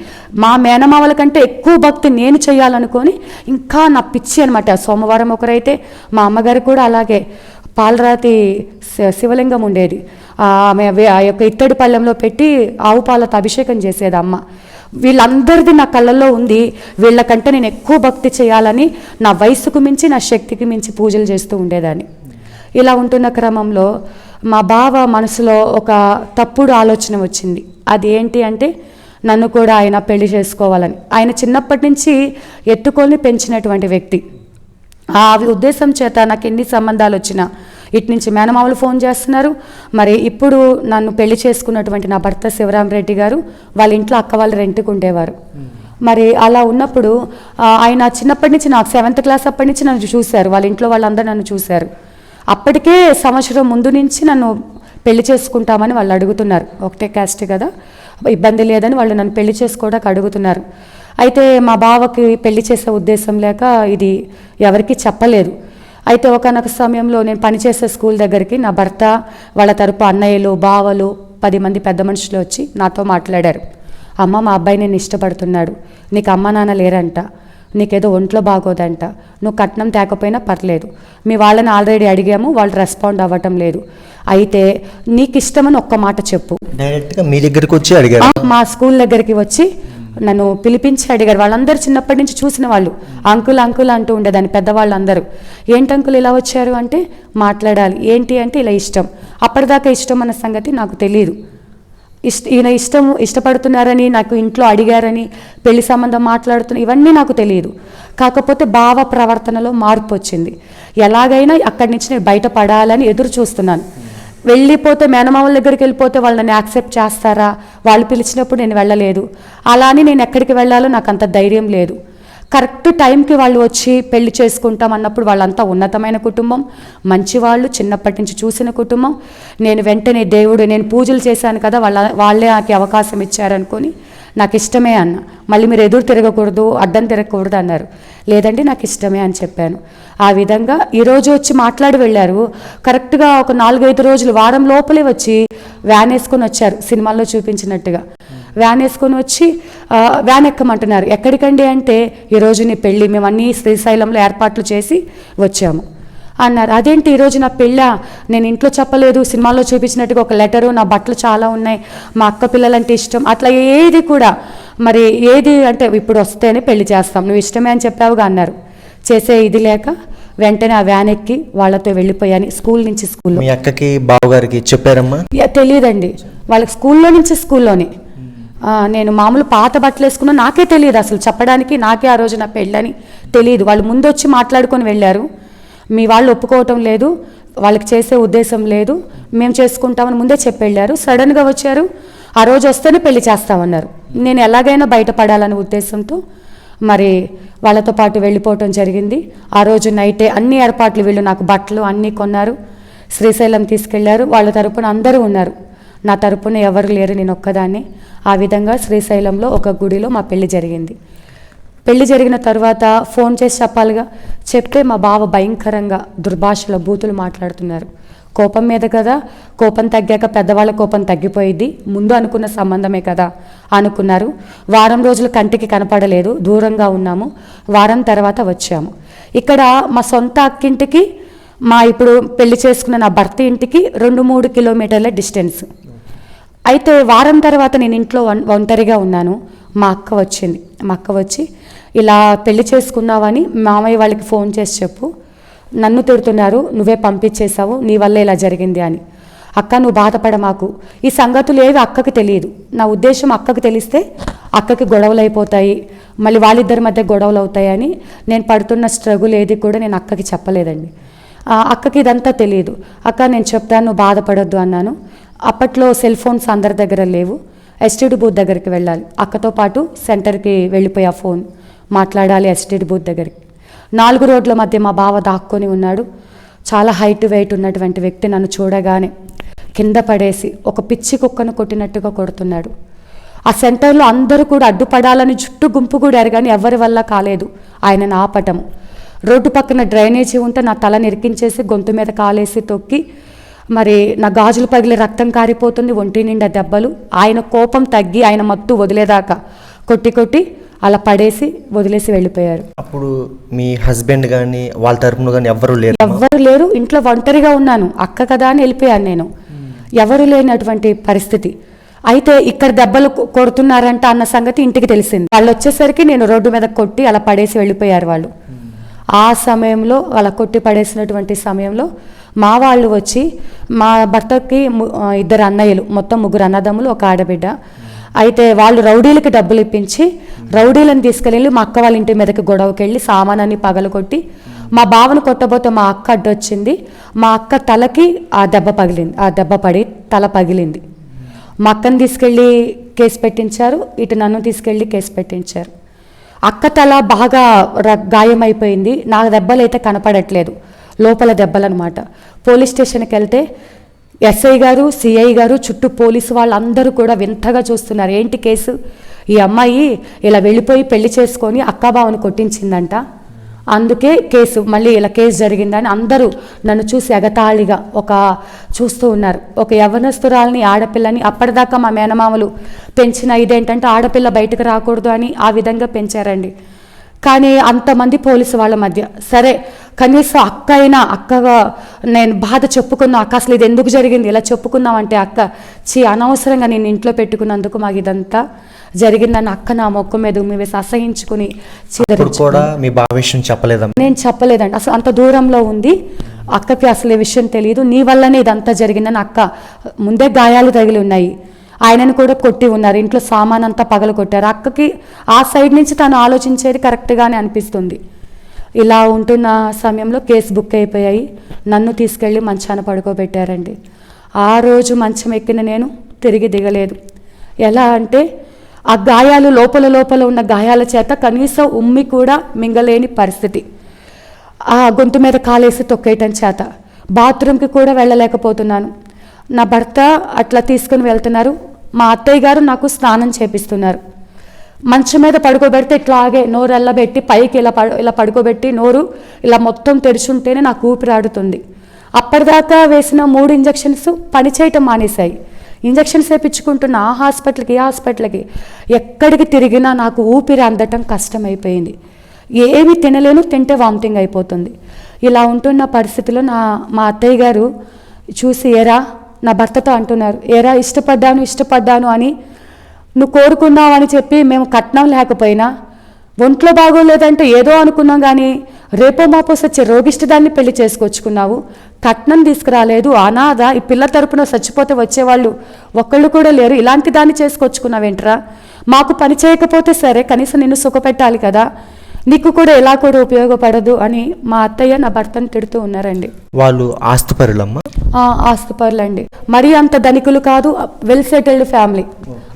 మా మేనమావల కంటే ఎక్కువ భక్తి నేను చేయాలనుకొని ఇంకా నా పిచ్చి అనమాట. సోమవారం ఒకరైతే మా అమ్మగారు కూడా అలాగే పాలరాతి శివలింగం ఉండేది, ఆమె ఆ యొక్క ఇత్తడి పళ్ళెంలో పెట్టి ఆవు పాలతో అభిషేకం చేసేది అమ్మ. వీళ్ళందరిది నా కళ్ళల్లో ఉంది. వీళ్ళకంటే నేను ఎక్కువ భక్తి చేయాలని నా వయసుకు మించి, నా శక్తికి మించి పూజలు చేస్తూ ఉండేదాన్ని. ఇలా ఉంటున్న క్రమంలో మా బావ మనసులో ఒక తప్పుడు ఆలోచన వచ్చింది. అది ఏంటి అంటే, నన్ను కూడా ఆయన పెళ్లి చేసుకోవాలని. ఆయన చిన్నప్పటి నుంచి ఎత్తుకొని పెంచినటువంటి వ్యక్తి. ఆ ఉద్దేశం చేత నాకు ఎన్ని సంబంధాలు వచ్చినా, ఇటు నుంచి మేనమామలు ఫోన్ చేస్తున్నారు. మరి ఇప్పుడు నన్ను పెళ్లి చేసుకున్నటువంటి నా భర్త శివరామరెడ్డి గారు వాళ్ళ ఇంట్లో అక్క వాళ్ళు రెంట్కి ఉండేవారు. మరి అలా ఉన్నప్పుడు ఆయన చిన్నప్పటి నుంచి, నాకు 7th క్లాస్ అప్పటి నుంచి నన్ను చూశారు, వాళ్ళ ఇంట్లో వాళ్ళందరూ నన్ను చూశారు. అప్పటికే సంవత్సరం ముందు నుంచి నన్ను పెళ్లి చేసుకుంటామని వాళ్ళు అడుగుతున్నారు. ఒకటే క్యాస్ట్ కదా, ఇబ్బంది లేదని వాళ్ళు నన్ను పెళ్లి చేసుకోవడానికి అడుగుతున్నారు. అయితే మా బావకి పెళ్లి చేసే ఉద్దేశం లేక ఇది ఎవరికి చెప్పలేదు. అయితే ఒకనొక సమయంలో నేను పనిచేసే స్కూల్ దగ్గరికి నా భర్త, వాళ్ళ తరపు అన్నయ్యలు, బావలు, 10 మంది పెద్ద మనుషులు వచ్చి నాతో మాట్లాడారు. అమ్మ, మా అబ్బాయి నేను ఇష్టపడుతున్నాడు, నీకు అమ్మ నాన్న లేరంట, నీకేదో ఒంట్లో బాగోదంట, నువ్వు కట్నం తేకపోయినా పర్లేదు, మీ వాళ్ళని ఆల్రెడీ అడిగాము, వాళ్ళు రెస్పాండ్ అవ్వటం లేదు, అయితే నీకు ఇష్టమని ఒక్క మాట చెప్పు. డైరెక్ట్గా మీ దగ్గరికి వచ్చి అడిగారు? మా స్కూల్ దగ్గరికి వచ్చి నన్ను పిలిపించి అడిగారు. వాళ్ళందరూ చిన్నప్పటి నుంచి చూసిన వాళ్ళు, అంకుల్ అంకుల్ అంటూ ఉండేదాన్ని పెద్దవాళ్ళందరూ. ఏంటి అంకుల్ ఇలా వచ్చారు అంటే, మాట్లాడాలి. ఏంటి అంటే, ఇలా ఇష్టం. అప్పటిదాకా ఇష్టం అన్న సంగతి నాకు తెలియదు. ఈయన ఇష్టపడుతున్నారని, నాకు ఇంట్లో అడిగారని, పెళ్లి సంబంధం మాట్లాడుతున్నా, ఇవన్నీ నాకు తెలియదు. కాకపోతే భావ ప్రవర్తనలో మార్పు వచ్చింది. ఎలాగైనా అక్కడి నుంచి నేను బయటపడాలని ఎదురు చూస్తున్నాను. వెళ్ళిపోతే, మేనమామల దగ్గరికి వెళ్ళిపోతే వాళ్ళు నన్ను యాక్సెప్ట్ చేస్తారా, వాళ్ళు పిలిచినప్పుడు నేను వెళ్ళలేదు. అలా అని నేను ఎక్కడికి వెళ్ళాలో నాకు అంత ధైర్యం లేదు. కరెక్ట్ టైంకి వాళ్ళు వచ్చి పెళ్లి చేసుకుంటాం అన్నప్పుడు వాళ్ళంతా ఉన్నతమైన కుటుంబం, మంచివాళ్ళు, చిన్నప్పటి నుంచి చూసిన కుటుంబం. నేను వెంటనే దేవుడు, నేను పూజలు చేశాను కదా, వాళ్ళే నాకు అవకాశం ఇచ్చారనుకొని నాకు ఇష్టమే అన్న. మళ్ళీ మీరు ఎదురు తిరగకూడదు, అడ్డం తిరగకూడదు అన్నారు. లేదండి నాకు ఇష్టమే అని చెప్పాను. ఆ విధంగా ఈరోజు వచ్చి మాట్లాడి వెళ్ళారు. కరెక్ట్గా ఒక 4-5 రోజులు, వారం లోపలే వచ్చి వ్యాన్ వేసుకొని వచ్చారు, సినిమాల్లో చూపించినట్టుగా. వ్యాన్ వేసుకొని వచ్చి వ్యాన్ ఎక్కమంటున్నారు. ఎక్కడికండి అంటే, ఈరోజు నీ పెళ్ళి, మేము అన్నీ శ్రీశైలంలో ఏర్పాట్లు చేసి వచ్చాము. అన్నారు. అదేంటి ఈరోజు నా పెళ్ళ, నేను ఇంట్లో చెప్పలేదు, సినిమాలో చూపించినట్టుగా ఒక లెటరు, నా బట్టలు చాలా ఉన్నాయి, మా అక్క పిల్లలంటే ఇష్టం, అట్లా ఏది కూడా మరి ఏది అంటే ఇప్పుడు వస్తేనే పెళ్లి చేస్తాం, నువ్వు ఇష్టమే అని చెప్పావుగా అన్నారు. చేసే ఇది లేక వెంటనే ఆ వ్యాన్ ఎక్కి వాళ్ళతో వెళ్ళిపోయాను స్కూల్ నుంచి. స్కూల్లో మీ అక్కకి బావగారికి చెప్పారమ్మా? తెలియదండి, వాళ్ళకి స్కూల్లో నుంచి స్కూల్లోనే. నేను మామూలు పాత బట్టలు వేసుకున్నా, నాకే తెలియదు అసలు చెప్పడానికి, నాకే ఆ రోజు నా పెళ్ళని తెలియదు. వాళ్ళు ముందు వచ్చి మాట్లాడుకొని వెళ్ళారు, మీ వాళ్ళు ఒప్పుకోవటం లేదు, వాళ్ళకి చేసే ఉద్దేశం లేదు, మేము చేసుకుంటామని ముందే చెప్పి వెళ్ళారు. సడన్గా వచ్చారు, ఆ రోజు వస్తేనే పెళ్లి చేస్తామన్నారు. నేను ఎలాగైనా బయటపడాలనే ఉద్దేశంతో మరి వాళ్ళతో పాటు వెళ్ళిపోవటం జరిగింది. ఆ రోజు నైటే అన్ని ఏర్పాట్లు, వీళ్ళు నాకు బట్టలు అన్నీ కొన్నారు, శ్రీశైలం తీసుకెళ్లారు. వాళ్ళ తరపున అందరూ ఉన్నారు, నా తరపున ఎవరు లేరు, నేను ఒక్కదాన్ని. ఆ విధంగా శ్రీశైలంలో ఒక గుడిలో మా పెళ్లి జరిగింది. పెళ్లి జరిగిన తర్వాత ఫోన్ చేసి చెప్పాలిగా, చెప్తే మా బావ భయంకరంగా దుర్భాషలో బూతులు మాట్లాడుతున్నారు. కోపం మీద కదా, కోపం తగ్గాక పెద్దవాళ్ళ కోపం తగ్గిపోయింది, ముందు అనుకున్న సంబంధమే కదా అనుకున్నారు. వారం రోజులు కంటికి కనపడలేదు, దూరంగా ఉన్నాము. వారం తర్వాత వచ్చాము. ఇక్కడ మా సొంత అక్కింటికి మా ఇప్పుడు పెళ్లి చేసుకున్న నా భర్త ఇంటికి 2-3 కిలోమీటర్ల డిస్టెన్స్. అయితే వారం తర్వాత నేను ఇంట్లో ఒంటరిగా ఉన్నాను. మా అక్క వచ్చింది. మా అక్క వచ్చి, ఇలా పెళ్లి చేసుకున్నావని మామయ్య వాళ్ళకి ఫోన్ చేసి చెప్పు, నన్ను తిడుతున్నారు, నువ్వే పంపించేశావు, నీ వల్ల ఇలా జరిగింది అని. అక్క నువ్వు బాధపడ మాకు, ఈ సంగతులు ఏవి అక్కకి తెలియదు. నా ఉద్దేశం అక్కకి తెలిస్తే అక్కకి గొడవలు అయిపోతాయి, మళ్ళీ వాళ్ళిద్దరి మధ్య గొడవలు అవుతాయని నేను పడుతున్న స్ట్రగుల్ ఏది కూడా నేను అక్కకి చెప్పలేదండి. అక్కకి ఇదంతా తెలియదు. అక్క నేను చెప్తాను, నువ్వు బాధపడొద్దు అన్నాను. అప్పట్లో సెల్ ఫోన్స్ అందరి దగ్గర లేవు, ఎస్టీడీ బూత్ దగ్గరికి వెళ్ళాలి. అక్కతో పాటు సెంటర్కి వెళ్ళిపోయా, ఫోన్ మాట్లాడాలి ఎస్టీడీ బూత్ దగ్గరికి. 4 రోడ్ల మధ్య మా బావ దాక్కొని ఉన్నాడు. చాలా హైట్ వెయిట్ ఉన్నటువంటి వ్యక్తి నన్ను చూడగానే కింద పడేసి ఒక పిచ్చి కుక్కను కొట్టినట్టుగా కొడుతున్నాడు. ఆ సెంటర్లో అందరూ కూడా అడ్డుపడాలని చుట్టూ గుంపు కూడారు, కానీ ఎవరి వల్ల కాలేదు ఆయనను ఆపటము. రోడ్డు పక్కన డ్రైనేజీ ఉంటే నా తల నిరికించేసి గొంతు మీద కాలేసి తొక్కి, మరి నా గాజులు పగిలి రక్తం కారిపోతుంది, ఒంటి నిండా దెబ్బలు. ఆయన కోపం తగ్గి ఆయన మత్తు వదిలేదాకా కొట్టి అలా పడేసి వదిలేసి వెళ్ళిపోయారు. అప్పుడు మీ హస్బెండ్ కానీ వాళ్ళ తరపున కానీ ఎవ్వరు లేరు, ఇంట్లో ఒంటరిగా ఉన్నాను. అక్క కదా అని వెళ్ళిపోయాను నేను, ఎవరు లేనటువంటి పరిస్థితి. అయితే ఇక్కడ దెబ్బలు కొడుతున్నారంట అన్న సంగతి ఇంటికి తెలిసింది. వాళ్ళు వచ్చేసరికి నేను రోడ్డు మీద కొట్టి అలా పడేసి వెళ్ళిపోయారు వాళ్ళు. ఆ సమయంలో అలా కొట్టి పడేసినటువంటి సమయంలో మా వాళ్ళు వచ్చి, మా భర్తకి 2 అన్నయ్యలు, మొత్తం 3 అన్నదమ్ములు, ఒక ఆడబిడ్డ. అయితే వాళ్ళు రౌడీలకి డబ్బులు ఇప్పించి రౌడీలను తీసుకెళ్ళి మా అక్క వాళ్ళ ఇంటి మీదకి గొడవకి వెళ్ళి సామానాన్ని పగలగొట్టి మా బావను కొట్టబోతే మా అక్క అడ్డొచ్చింది. మా అక్క తలకి ఆ దెబ్బ పడి తల పగిలింది. మా అక్కని తీసుకెళ్ళి కేసు పెట్టించారు, ఇటు నన్ను తీసుకెళ్ళి కేసు పెట్టించారు. అక్క తల బాగా గాయమైపోయింది, నా దెబ్బలు అయితే కనపడట్లేదు, లోపల దెబ్బలు అనమాట. పోలీస్ స్టేషన్కి వెళ్తే ఎస్ఐ గారు, సిఐ గారు, చుట్టూ పోలీసు వాళ్ళందరూ కూడా వింతగా చూస్తున్నారు. ఏంటి కేసు, ఈ అమ్మాయి ఇలా వెళ్ళిపోయి పెళ్లి చేసుకొని అక్కాబావను కొట్టించిందంట, అందుకే కేసు, మళ్ళీ ఇలా కేసు జరిగిందని అందరూ నన్ను చూసి ఎగతాళిగా చూస్తూ ఉన్నారు. ఒక యవ్వనస్తురాలని, ఆడపిల్లని, అప్పటిదాకా మా మేనమామలు పెంచిన ఇదేంటంటే ఆడపిల్ల బయటకు రాకూడదు అని ఆ విధంగా పెంచారండి. కానీ అంతమంది పోలీసు వాళ్ళ మధ్య సరే కనీసం అక్కగా నేను బాధ చెప్పుకున్నా, అక్క అసలు ఇది ఎందుకు జరిగింది ఇలా చెప్పుకున్నామంటే, అక్క అనవసరంగా నేను ఇంట్లో పెట్టుకున్నందుకు మాకు ఇదంతా జరిగిందని అక్క నా మొక్క మీద ఉమ్మి వేసి అసహించుకుని నేను చెప్పలేదండి. అసలు అంత దూరంలో ఉంది, అక్కకి అసలు ఈ విషయం తెలియదు, నీ వల్లనే ఇదంతా జరిగిందని. అక్క ముందే గాయాలు తగిలి ఉన్నాయి, ఆయనను కూడా కొట్టి ఉన్నారు, ఇంట్లో సామాన్ అంతా పగల కొట్టారు. అక్కకి ఆ సైడ్ నుంచి తను ఆలోచించేది కరెక్ట్గానే అనిపిస్తుంది. ఇలా ఉంటున్న సమయంలో కేసు బుక్ అయిపోయాయి, నన్ను తీసుకెళ్ళి మంచాన పడుకోబెట్టారండి. ఆ రోజు మంచం ఎక్కిన నేను తిరిగి దిగలేదు. ఎలా అంటే ఆ గాయాలు లోపల ఉన్న గాయాల చేత కనీసం ఉమ్మి కూడా మింగలేని పరిస్థితి. ఆ గొంతు మీద కాలేసి తొక్కేయటం చేత బాత్రూమ్కి కూడా వెళ్ళలేకపోతున్నాను. నా భర్త అట్లా తీసుకుని వెళ్తున్నారు, మా అత్తయ్య గారు నాకు స్నానం చేపిస్తున్నారు. మంచం మీద పడుకోబెడితే ఇట్లాగే నోరు ఎల్లబెట్టి పైకి ఇలా పడుకోబెట్టి నోరు ఇలా మొత్తం తెరుచుంటేనే నాకు ఊపిరాడుతుంది. అప్పటిదాకా వేసిన 3 ఇంజక్షన్స్ పనిచేయటం మానేశాయి. ఇంజక్షన్స్ వేయించుకుంటున్న ఆ హాస్పిటల్కి ఎక్కడికి తిరిగినా నాకు ఊపిరి అందటం కష్టమైపోయింది. ఏమి తినలేను, తింటే వామిటింగ్ అయిపోతుంది. ఇలా ఉంటున్న పరిస్థితిలో మా అత్తయ్య గారు చూసి, ఏరా నా భర్తతో అంటున్నారు, ఏరా ఇష్టపడ్డాను అని నువ్వు కోరుకున్నావు అని చెప్పి మేము కట్నం లేకపోయినా ఒంట్లో బాగోలేదంటే ఏదో అనుకున్నాం, కానీ రేపో మాపో సచ్చే రోగిష్టిదాన్ని పెళ్లి చేసుకొచ్చుకున్నావు, కట్నం తీసుకురాలేదు, అనాథ, ఈ పిల్ల తరపున చచ్చిపోతే వచ్చేవాళ్ళు ఒక్కళ్ళు కూడా లేరు, ఇలాంటి దాన్ని చేసుకొచ్చుకున్నావేంట్రా, మాకు పని చేయకపోతే సరే కనీసం నిన్ను సుఖపెట్టాలి కదా, నీకు కూడా ఎలా కూడా ఉపయోగపడదు అని మా అత్తయ్య నా భర్తను తిడుతూ ఉన్నారండి. వాళ్ళు ఆస్తిపరులమ్మా? ఆస్తిపరులండి. మరీ అంత ధనికులు కాదు, వెల్ సెటిల్డ్ ఫ్యామిలీ,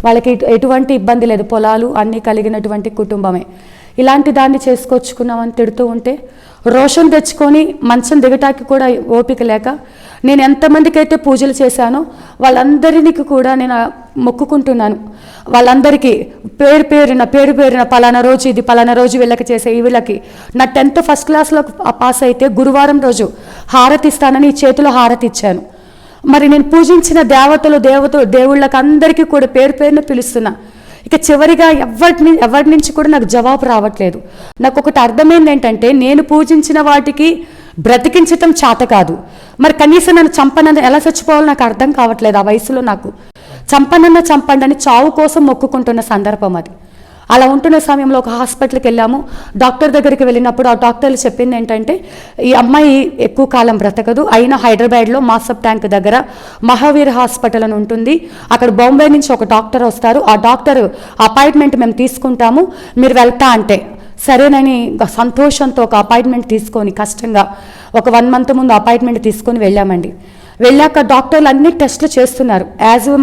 వాళ్ళకి ఎటువంటి ఇబ్బంది లేదు, పొలాలు అన్నీ కలిగినటువంటి కుటుంబమే. ఇలాంటి దాన్ని చేసుకొచ్చుకున్నామని తిడుతూ ఉంటే రోషం తెచ్చుకొని మంచం దిగటానికి కూడా ఓపిక లేక నేను ఎంతమందికి అయితే పూజలు చేశానో వాళ్ళందరికీ కూడా నేను మొక్కుకుంటున్నాను. వాళ్ళందరికీ పేరు పేరున పలానా రోజు ఇది, పలానా రోజు వీళ్ళకి చేసే వీళ్ళకి. నా 10th ఫస్ట్ క్లాస్లో పాస్ అయితే గురువారం రోజు హారతి ఇస్తానని ఈ చేతిలో హారతి ఇచ్చాను. మరి నేను పూజించిన దేవుళ్ళకి అందరికీ కూడా పేరున పిలుస్తున్నా. ఇక చివరిగా ఎవరి నుంచి కూడా నాకు జవాబు రావట్లేదు. నాకు ఒకటి అర్థమైంది ఏంటంటే, నేను పూజించిన వాటికి బ్రతికించటం చేత కాదు, మరి కనీసం నన్ను చంపనని ఎలా చచ్చిపోవాలో నాకు అర్థం కావట్లేదు. ఆ వయసులో నాకు చంపండి అని చావు కోసం మొక్కుకుంటున్న సందర్భం అది. అలా ఉంటున్న సమయంలో ఒక హాస్పిటల్కి వెళ్ళాము. డాక్టర్ దగ్గరికి వెళ్ళినప్పుడు ఆ డాక్టర్లు చెప్పింది ఏంటంటే, ఈ అమ్మాయి ఎక్కువ కాలం బ్రతకదు, అయినా హైదరాబాద్లో మాసప్ ట్యాంక్ దగ్గర మహావీర్ హాస్పిటల్ అని ఉంటుంది, అక్కడ బాంబే నుంచి ఒక డాక్టర్ వస్తారు, ఆ డాక్టర్ అపాయింట్మెంట్ మేము తీసుకుంటాము, మీరు వెళ్తా అంటే సరేనని సంతోషంతో ఒక అపాయింట్మెంట్ తీసుకొని కష్టంగా ఒక 1 month ముందు అపాయింట్మెంట్ తీసుకొని వెళ్ళామండి. వెళ్ళాక డాక్టర్లు అన్ని టెస్టులు చేస్తున్నారు.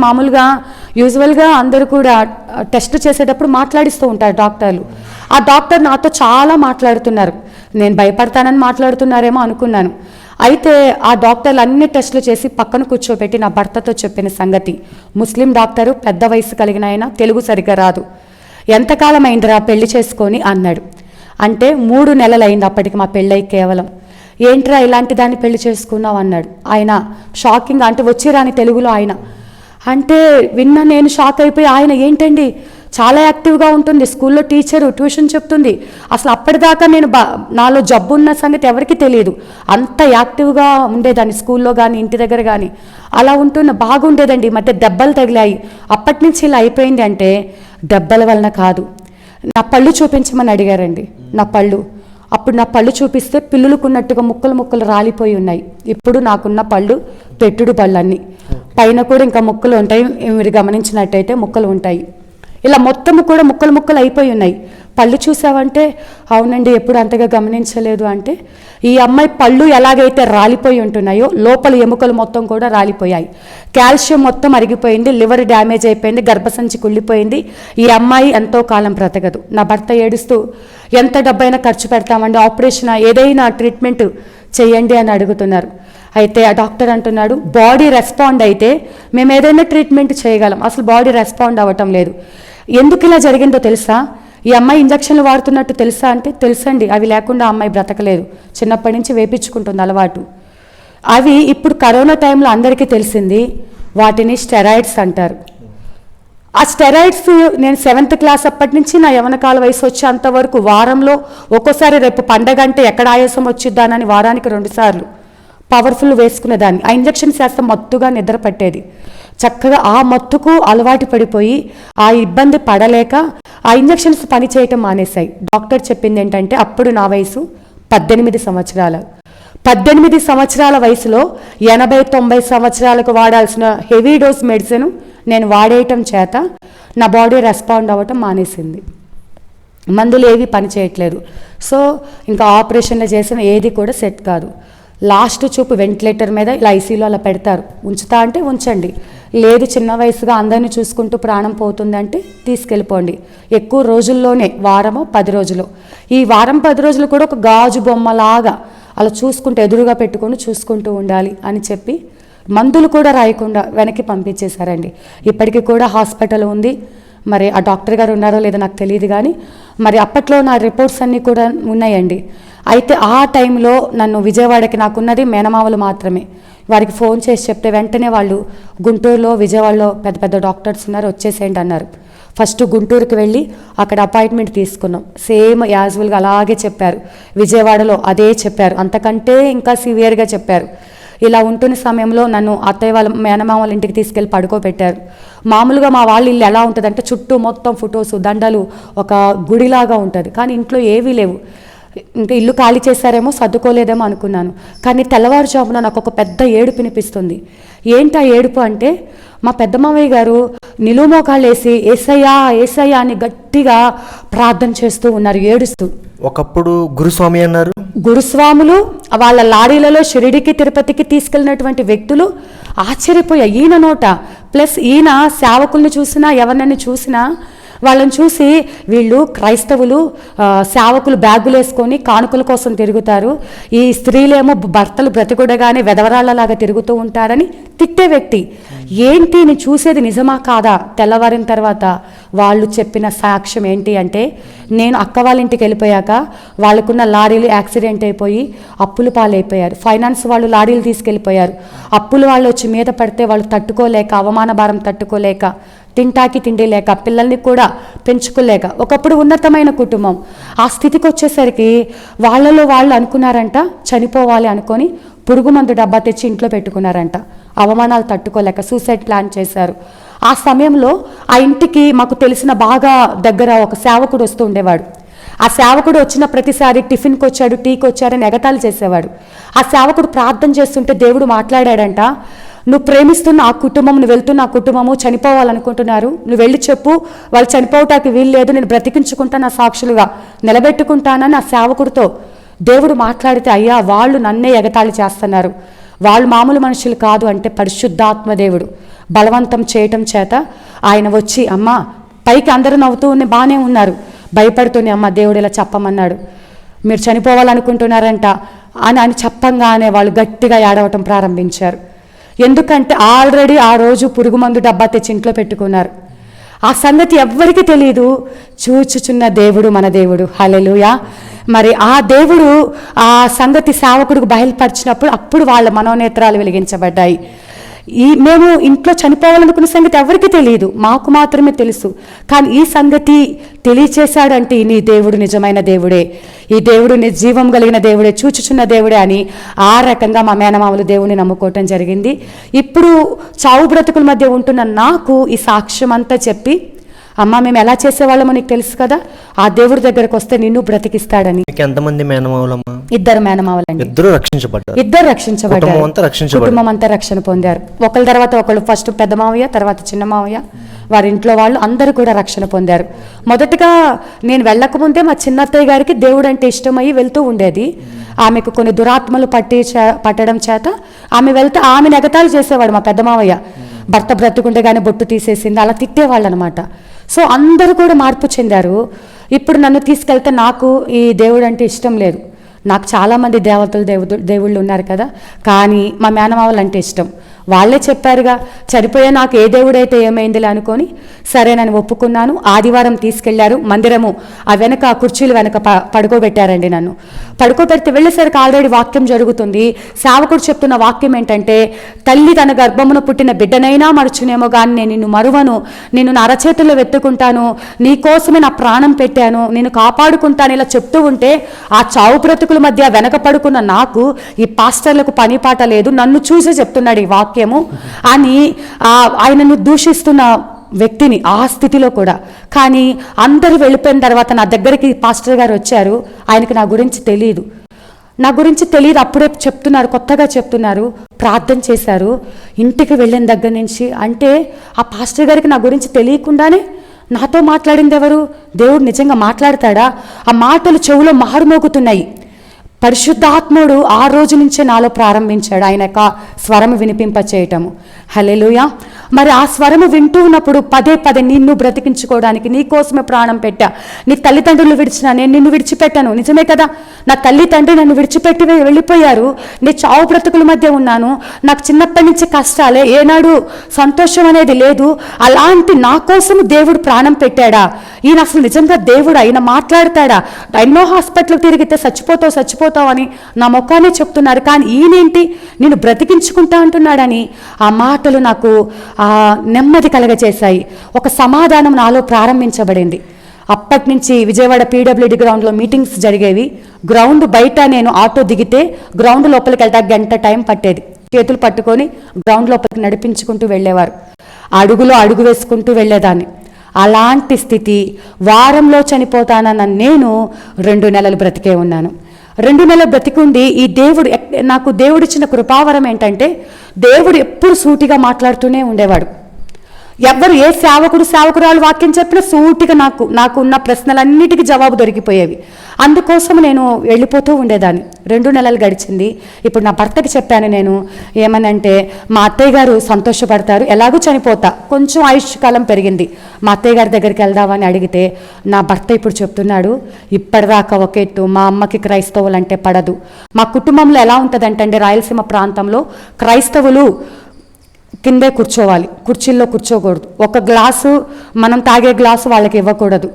మామూలుగా యూజువల్గా అందరూ కూడా టెస్ట్ చేసేటప్పుడు మాట్లాడిస్తూ ఉంటారు డాక్టర్లు. ఆ డాక్టర్ నాతో చాలా మాట్లాడుతున్నారు. నేను భయపడతానని మాట్లాడుతున్నారేమో అనుకున్నాను. అయితే ఆ డాక్టర్లు అన్ని టెస్టులు చేసి పక్కన కూర్చోబెట్టి నా భర్తతో చెప్పిన సంగతి, ముస్లిం డాక్టరు, పెద్ద వయసు కలిగిన ఆయన, తెలుగు సరిగ్గా రాదు, ఎంతకాలం అయిందిరా పెళ్లి చేసుకొని అన్నాడు. అంటే 3 నెలలు అయింది అప్పటికి మా పెళ్ళై కేవలం. ఏంట్రా ఇలాంటి దాన్ని పెళ్లి చేసుకున్నావు అన్నాడు. ఆయన షాకింగ్, అంటే వచ్చిరాని తెలుగులో ఆయన అంటే విన్నా నేను షాక్ అయిపోయి, ఆయన ఏంటండి చాలా యాక్టివ్గా ఉంటుంది, స్కూల్లో టీచరు, ట్యూషన్ చెప్తుంది, అసలు అప్పటిదాకా నేను నాలో జబ్బు ఉన్న సంగతి ఎవరికి తెలియదు, అంత యాక్టివ్గా ఉండేదాన్ని స్కూల్లో కానీ ఇంటి దగ్గర కానీ, అలా ఉంటున్న బాగుండేదండి. ఈ మధ్య దెబ్బలు తగిలాయి, అప్పటి నుంచి ఇలా అయిపోయింది. అంటే దెబ్బల వలన కాదు, నా పళ్ళు చూపించమని అడిగారండి. నా పళ్ళు, అప్పుడు నా పళ్ళు చూపిస్తే పిల్లులుకున్నట్టుగా ముక్కలు రాలిపోయి ఉన్నాయి. ఇప్పుడు నాకున్న పళ్ళు పెట్టుడు పళ్ళు అన్నీ, పైన కూడా ఇంకా ముక్కలు ఉంటాయి, మీరు గమనించినట్టయితే ముక్కలు ఉంటాయి. ఇలా మొత్తము కూడా ముక్కలు అయిపోయి ఉన్నాయి. పళ్ళు చూసావంటే అవునండి ఎప్పుడు అంతగా గమనించలేదు. అంటే ఈ అమ్మాయి పళ్ళు ఎలాగైతే రాలిపోయి ఉంటున్నాయో లోపల ఎముకలు మొత్తం కూడా రాలిపోయాయి, కాల్షియం మొత్తం అరిగిపోయింది, లివర్ డ్యామేజ్ అయిపోయింది, గర్భసంచి కుళ్ళిపోయింది, ఈ అమ్మాయి ఎంతో కాలం బ్రతకదు. నా భర్త ఏడుస్తూ ఎంత డబ్బైనా ఖర్చు పెడతామండి, ఆపరేషన్ ఏదైనా ట్రీట్మెంట్ చేయండి అని అడుగుతున్నారు. అయితే ఆ డాక్టర్ అంటున్నాడు, బాడీ రెస్పాండ్ అయితే మేము ఏదైనా ట్రీట్మెంట్ చేయగలం, అసలు బాడీ రెస్పాండ్ అవ్వటం లేదు. ఎందుకు ఇలా జరిగిందో తెలుసా, ఈ అమ్మాయి ఇంజక్షన్లు వాడుతున్నట్టు తెలుసా అంటే తెలుసండి, అవి లేకుండా అమ్మాయి బ్రతకలేదు, చిన్నప్పటి నుంచి వేపించుకుంటుంది అలవాటు. అవి ఇప్పుడు కరోనా టైంలో అందరికీ తెలిసింది, వాటిని స్టెరాయిడ్స్ అంటారు. ఆ స్టెరాయిడ్స్ నేను 7th క్లాస్ అప్పటి నుంచి నా యవనకాల వయసు వచ్చేంతవరకు వారంలో ఒక్కోసారి రేపు పండగ అంటే ఎక్కడ ఆయాసం వచ్చిద్దానని వారానికి 2 సార్లు పవర్ఫుల్ వేసుకునేదాన్ని. ఆ ఇంజక్షన్స్ వేస్తే మత్తుగా నిద్ర పట్టేది. చక్కగా ఆ మత్తుకు అలవాటు పడిపోయి ఆ ఇబ్బంది పడలేక ఆ ఇంజక్షన్స్ పని చేయటం మానేశాయి. డాక్టర్ చెప్పింది ఏంటంటే, అప్పుడు నా వయసు 18 సంవత్సరాలు. 18 సంవత్సరాల వయసులో 80-90 సంవత్సరాలకు వాడాల్సిన హెవీ డోస్ మెడిసిన్ నేను వాడేయటం చేత నా బాడీ రెస్పాండ్ అవ్వటం మానేసింది. మందులు ఏవి పని చేయట్లేదు. సో ఇంకా ఆపరేషన్లు చేసిన ఏది కూడా సెట్ కాదు. లాస్ట్ చూపు వెంటిలేటర్ మీద ఇలా ఐసీలో అలా పెడతారు, ఉంచుతా అంటే ఉంచండి, లేదు చిన్న వయసుగా అందరినీ చూసుకుంటూ ప్రాణం పోతుందంటే తీసుకెళ్ళిపోండి. ఎక్కువ రోజుల్లోనే వారమో 10 రోజులు, ఈ వారం 10 రోజులు కూడా ఒక గాజు బొమ్మలాగా అలా చూసుకుంటూ ఎదురుగా పెట్టుకొని చూసుకుంటూ ఉండాలి అని చెప్పి మందులు కూడా రాయకుండా వెనక్కి పంపించేశారండి. ఇప్పటికీ కూడా హాస్పిటల్ ఉంది, మరి ఆ డాక్టర్ గారు ఉన్నారో లేదో నాకు తెలియదు, కానీ మరి అప్పట్లో నా రిపోర్ట్స్ అన్నీ కూడా ఉన్నాయండి. అయితే ఆ టైంలో నన్ను విజయవాడకి, నాకున్నది మేనమామలు మాత్రమే, వారికి ఫోన్ చేసి చెప్తే వెంటనే వాళ్ళు గుంటూరులో, విజయవాడలో పెద్ద పెద్ద డాక్టర్స్ ఉన్నారు, వచ్చేసేయండి అన్నారు. ఫస్ట్ గుంటూరుకి వెళ్ళి అక్కడ అపాయింట్మెంట్ తీసుకున్నాం. సేమ్ యాజువల్గా అలాగే చెప్పారు. విజయవాడలో అదే చెప్పారు, అంతకంటే ఇంకా సివియర్గా చెప్పారు. ఇలా ఉంటున్న సమయంలో నన్ను అత్తయ్య వాళ్ళ మేనమామ వాళ్ళ ఇంటికి తీసుకెళ్ళి పడుకోబెట్టారు. మామూలుగా మా వాళ్ళ ఇల్లు ఎలా ఉంటుందంటే చుట్టూ మొత్తం ఫొటోస్, దండలు, ఒక గుడిలాగా ఉంటుంది. కానీ ఇంట్లో ఏవీ లేవు. ఇంకా ఇల్లు ఖాళీ చేశారేమో, సర్దుకోలేదేమో అనుకున్నాను. కానీ తెల్లవారుజామున నాకు ఒక పెద్ద ఏడుపు వినిపిస్తుంది. ఏంటి ఆ ఏడుపు అంటే, మా పెద్ద మావయ్య గారు నిలువుమోకాళ్ళు వేసి ఏసయ్యా ఏసయ్యా అని గట్టిగా ప్రార్థన చేస్తూ ఉన్నారు, ఏడుస్తూ. ఒకప్పుడు గురుస్వామి అన్నారు. గురుస్వాములు వాళ్ళ లారీలలో షిరిడికి, తిరుపతికి తీసుకెళ్ళినటువంటి వ్యక్తులు ఆశ్చర్యపోయా ఈయన నోట. ప్లస్ ఈయన సేవకుల్ని చూసినా, ఎవరినైనా చూసినా వాళ్ళని చూసి వీళ్ళు క్రైస్తవులు, సేవకులు బ్యాగులు వేసుకొని కానుకల కోసం తిరుగుతారు, ఈ స్త్రీలేమో భర్తలు బ్రతికుడగానే వెధవరాళ్ళలాగా తిరుగుతూ ఉంటారని తిట్టే వ్యక్తి. ఏంటి నేను చూసేది నిజమా కాదా? తెల్లవారిన తర్వాత వాళ్ళు చెప్పిన సాక్ష్యం ఏంటి అంటే, నేను అక్క వాళ్ళ ఇంటికి వెళ్ళిపోయాక వాళ్ళకున్న లారీలు యాక్సిడెంట్ అయిపోయి అప్పుల పాలైపోయారు. ఫైనాన్స్ వాళ్ళు లారీలు తీసుకెళ్ళిపోయారు. అప్పులు వాళ్ళు వచ్చి మీద పడితే వాళ్ళు తట్టుకోలేక, అవమాన భారం తట్టుకోలేక, తింటాకి తిండి లేక, పిల్లల్ని కూడా పెంచుకోలేక, ఒకప్పుడు ఉన్నతమైన కుటుంబం, ఆ స్థితికి వచ్చేసరికి వాళ్ళలో వాళ్ళు అనుకున్నారంట చనిపోవాలి అనుకొని పురుగు మందు డబ్బా తెచ్చి ఇంట్లో పెట్టుకున్నారంట. అవమానాలు తట్టుకోలేక సూసైడ్ ప్లాన్ చేశారు. ఆ సమయంలో ఆ ఇంటికి మాకు తెలిసిన బాగా దగ్గర ఒక సేవకుడు వస్తూ ఉండేవాడు. ఆ సేవకుడు వచ్చిన ప్రతిసారి టిఫిన్కి వచ్చాడు, టీకి వచ్చారని ఎగతాళి చేసేవాడు. ఆ సేవకుడు ప్రార్థన చేస్తుంటే దేవుడు మాట్లాడాడంట, నువ్వు ప్రేమిస్తున్న ఆ కుటుంబం, నువ్వు వెళ్తున్న ఆ కుటుంబము చనిపోవాలనుకుంటున్నారు, నువ్వు వెళ్ళి చెప్పు, వాళ్ళు చనిపోవటానికి వీలు లేదు, నేను బ్రతికించుకుంటా, నా సాక్షులుగా నిలబెట్టుకుంటానని ఆ సేవకుడితో దేవుడు మాట్లాడితే, అయ్యా వాళ్ళు నన్నే ఎగతాళి చేస్తున్నారు, వాళ్ళు మామూలు మనుషులు కాదు అంటే పరిశుద్ధాత్మ దేవుడు బలవంతం చేయటం చేత ఆయన వచ్చి, అమ్మ పైకి అందరూ నవ్వుతూ బాగానే ఉన్నారు, భయపడుతూనే, అమ్మ దేవుడు ఇలా చెప్పమన్నాడు, మీరు చనిపోవాలనుకుంటున్నారంట అని చెప్పంగానే వాళ్ళు గట్టిగా ఏడవటం ప్రారంభించారు. ఎందుకంటే ఆల్రెడీ ఆ రోజు పురుగు మందు డబ్బా తెచ్చి ఇంట్లో పెట్టుకున్నారు. ఆ సంగతి ఎవ్వరికీ తెలియదు, చూచుచున్న దేవుడు మన దేవుడు. హల్లెలూయా. మరి ఆ దేవుడు ఆ సంగతి సేవకుడికి బయలుపరిచినప్పుడు అప్పుడు వాళ్ళ మనోనేత్రాలు వెలిగించబడ్డాయి. మేము ఇంట్లో చనిపోవాలనుకున్న సంగతి ఎవరికి తెలియదు, మాకు మాత్రమే తెలుసు. కానీ ఈ సంగతి తెలియచేశాడంటే నీ దేవుడు నిజమైన దేవుడే, ఈ దేవుడు జీవం కలిగిన దేవుడే, చూచుచున్న దేవుడే అని ఆ రకంగా మా మేనమామలు దేవుడిని నమ్ముకోవటం జరిగింది. ఇప్పుడు చావు బ్రతుకుల మధ్య ఉంటున్న నాకు ఈ సాక్ష్యం అంతా చెప్పి, అమ్మ మేము ఎలా చేసేవాళ్ళమో నీకు తెలుసు కదా, ఆ దేవుడి దగ్గరకు వస్తే నిన్ను బ్రతికిస్తాడని. ఎంతమంది మేనమావులమ్మా? 2 మేనమావులండి. ఇద్దరు రక్షించబడ్డారు. కుటుంబం అంతా రక్షణ పొందారు. ఒకరి తర్వాత ఒకళ్ళు, ఫస్ట్ పెద్ద మావయ్య, తర్వాత చిన్న మావయ్య, వారి ఇంట్లో వాళ్ళు అందరూ కూడా రక్షణ పొందారు. మొదటగా నేను వెళ్ళకముందే మా చిన్నత్తయ్య గారికి దేవుడు అంటే ఇష్టమయ్యి వెళ్తూ ఉండేది. ఆమెకు కొన్ని దురాత్మలు పట్టడం చేత ఆమె వెళ్తే ఆమెను ఎగతాళి చేసేవాడు మా పెద్ద మావయ్య. భర్త బ్రతుకుండగానే బొట్టు తీసేసింది, అలా తిట్టేవాళ్ళు అనమాట. సో అందరూ కూడా మార్పు చెందారు. ఇప్పుడు నన్ను తీసుకెళ్తే నాకు ఈ దేవుడు అంటే ఇష్టం లేదు. నాకు చాలామంది దేవుళ్ళు ఉన్నారు కదా, కానీ మా మేనమావలు అంటే ఇష్టం. వాళ్ళే చెప్పారుగా, చనిపోయా నాకు ఏ దేవుడైతే ఏమైందిలే అనుకొని సరే నన్ను ఒప్పుకున్నాను. ఆదివారం తీసుకెళ్లారు మందిరము, ఆ వెనక కుర్చీలు వెనక పడుకోబెట్టారండి. నన్ను పడుకోబెడితే వెళ్ళేసరికి ఆల్రెడీ వాక్యం జరుగుతుంది. సేవకుడు చెప్తున్న వాక్యం ఏంటంటే, తల్లి తన గర్భమున పుట్టిన బిడ్డనైనా మరచునేమో కానీ నేను నిన్ను మరువను, నిన్ను నా అరచేతుల్లో వెతుకుంటాను, నీ కోసమే నా ప్రాణం పెట్టాను, నేను కాపాడుకుంటాను, ఇలా చెప్తూ ఉంటే ఆ చావు బ్రతుకుల మధ్య వెనక పడుకున్న నాకు ఈ పాస్టర్లకు పని పాట లేదు, నన్ను చూసే చెప్తున్నాడు ఈ వాక్యము అని ఆయనను దూషిస్తున్న వ్యక్తిని ఆ స్థితిలో కూడా. కానీ అందరూ వెళ్ళిపోయిన తర్వాత నా దగ్గరికి పాస్టర్ గారు వచ్చారు. ఆయనకి నా గురించి తెలియదు, అప్పుడే చెప్తున్నారు, కొత్తగా చెప్తున్నారు, ప్రార్థన చేశారు. ఇంటికి వెళ్ళిన దగ్గర నుంచి అంటే ఆ పాస్టర్ గారికి నా గురించి తెలియకుండానే నాతో మాట్లాడింది ఎవరు? దేవుడు నిజంగా మాట్లాడతాడా? ఆ మాటలు చెవులో మారుమోగుతున్నాయి. పరిశుద్ధాత్ముడు ఆ రోజు నుంచే నాలో ప్రారంభించాడు ఆయన యొక్క స్వరం వినిపింప చేయటము. హల్లెలూయా. మరి ఆ స్వరము వింటూ ఉన్నప్పుడు పదే పదే నిన్ను బ్రతికించుకోవడానికి నీ కోసమే ప్రాణం పెట్టా. నీ తల్లిదండ్రులు విడిచినా నేను నిన్ను విడిచిపెట్టాను, నిజమే కదా. నా తల్లి తండ్రి నన్ను విడిచిపెట్టి వెళ్ళిపోయారు, నేను చావు బ్రతుకుల మధ్య ఉన్నాను, నాకు చిన్నప్పటి నుంచి కష్టాలే, ఏనాడు సంతోషం అనేది లేదు. అలాంటి నా కోసం దేవుడు ప్రాణం పెట్టాడా? ఈయన అసలు నిజంగా దేవుడా? ఈయన మాట్లాడతాడా? ఎన్నో హాస్పిటల్కి తిరిగితే చచ్చిపోతావు అని నా ముఖానే చెప్తున్నారు, కానీ ఈయనేంటి నేను బ్రతికించుకుంటా అంటున్నాడని ఆ మాటలు నాకు నెమ్మది కలగచేశాయి. ఒక సమాధానం నాలో ప్రారంభించబడింది. అప్పటి నుంచి విజయవాడ పీడబ్ల్యూడి గ్రౌండ్లో మీటింగ్స్ జరిగేవి. గ్రౌండ్ బయట నేను ఆటో దిగితే గ్రౌండ్ లోపలికి వెళ్తా గంట టైం పట్టేది. చేతులు పట్టుకొని గ్రౌండ్ లోపలికి నడిపించుకుంటూ వెళ్ళేవారు. అడుగులో అడుగు వేసుకుంటూ వెళ్ళేదాన్ని. అలాంటి స్థితి, వారంలో చనిపోతానన్న నేను 2 నెలలు బ్రతికే ఉన్నాను. 2 నెలలు బ్రతికుండి ఈ దేవుడు నాకు దేవుడిచ్చిన కృపావరం ఏంటంటే దేవుడు ఎప్పుడు సూటిగా మాట్లాడుతూనే ఉండేవాడు. ఎవరు ఏ సేవకురాలు వాక్యం చెప్పినా సూటిగా నాకు ఉన్న ప్రశ్నలన్నిటికీ జవాబు దొరికిపోయేవి. అందుకోసం నేను వెళ్ళిపోతూ ఉండేదాన్ని. 2 నెలలు గడిచింది. ఇప్పుడు నా భర్తకి చెప్పాను నేను, ఏమనంటే మా అత్తయ్య గారు సంతోషపడతారు, ఎలాగూ చనిపోతా, కొంచెం ఆయుష్కాలం పెరిగింది, మా అత్తయ్య గారి దగ్గరికి వెళ్దామని అడిగితే నా భర్త ఇప్పుడు చెప్తున్నాడు, ఇప్పటిదాకా ఒకెట్టు, మా అమ్మకి క్రైస్తవులు అంటే పడదు. మా కుటుంబంలో ఎలా ఉంటుందంటే రాయలసీమ ప్రాంతంలో క్రైస్తవులు కిందే కూర్చోవాలి, కుర్చీల్లో కూర్చోకూడదు. ఒక గ్లాసు మనం తాగే గ్లాసు వాళ్ళకి ఇవ్వకూడదు,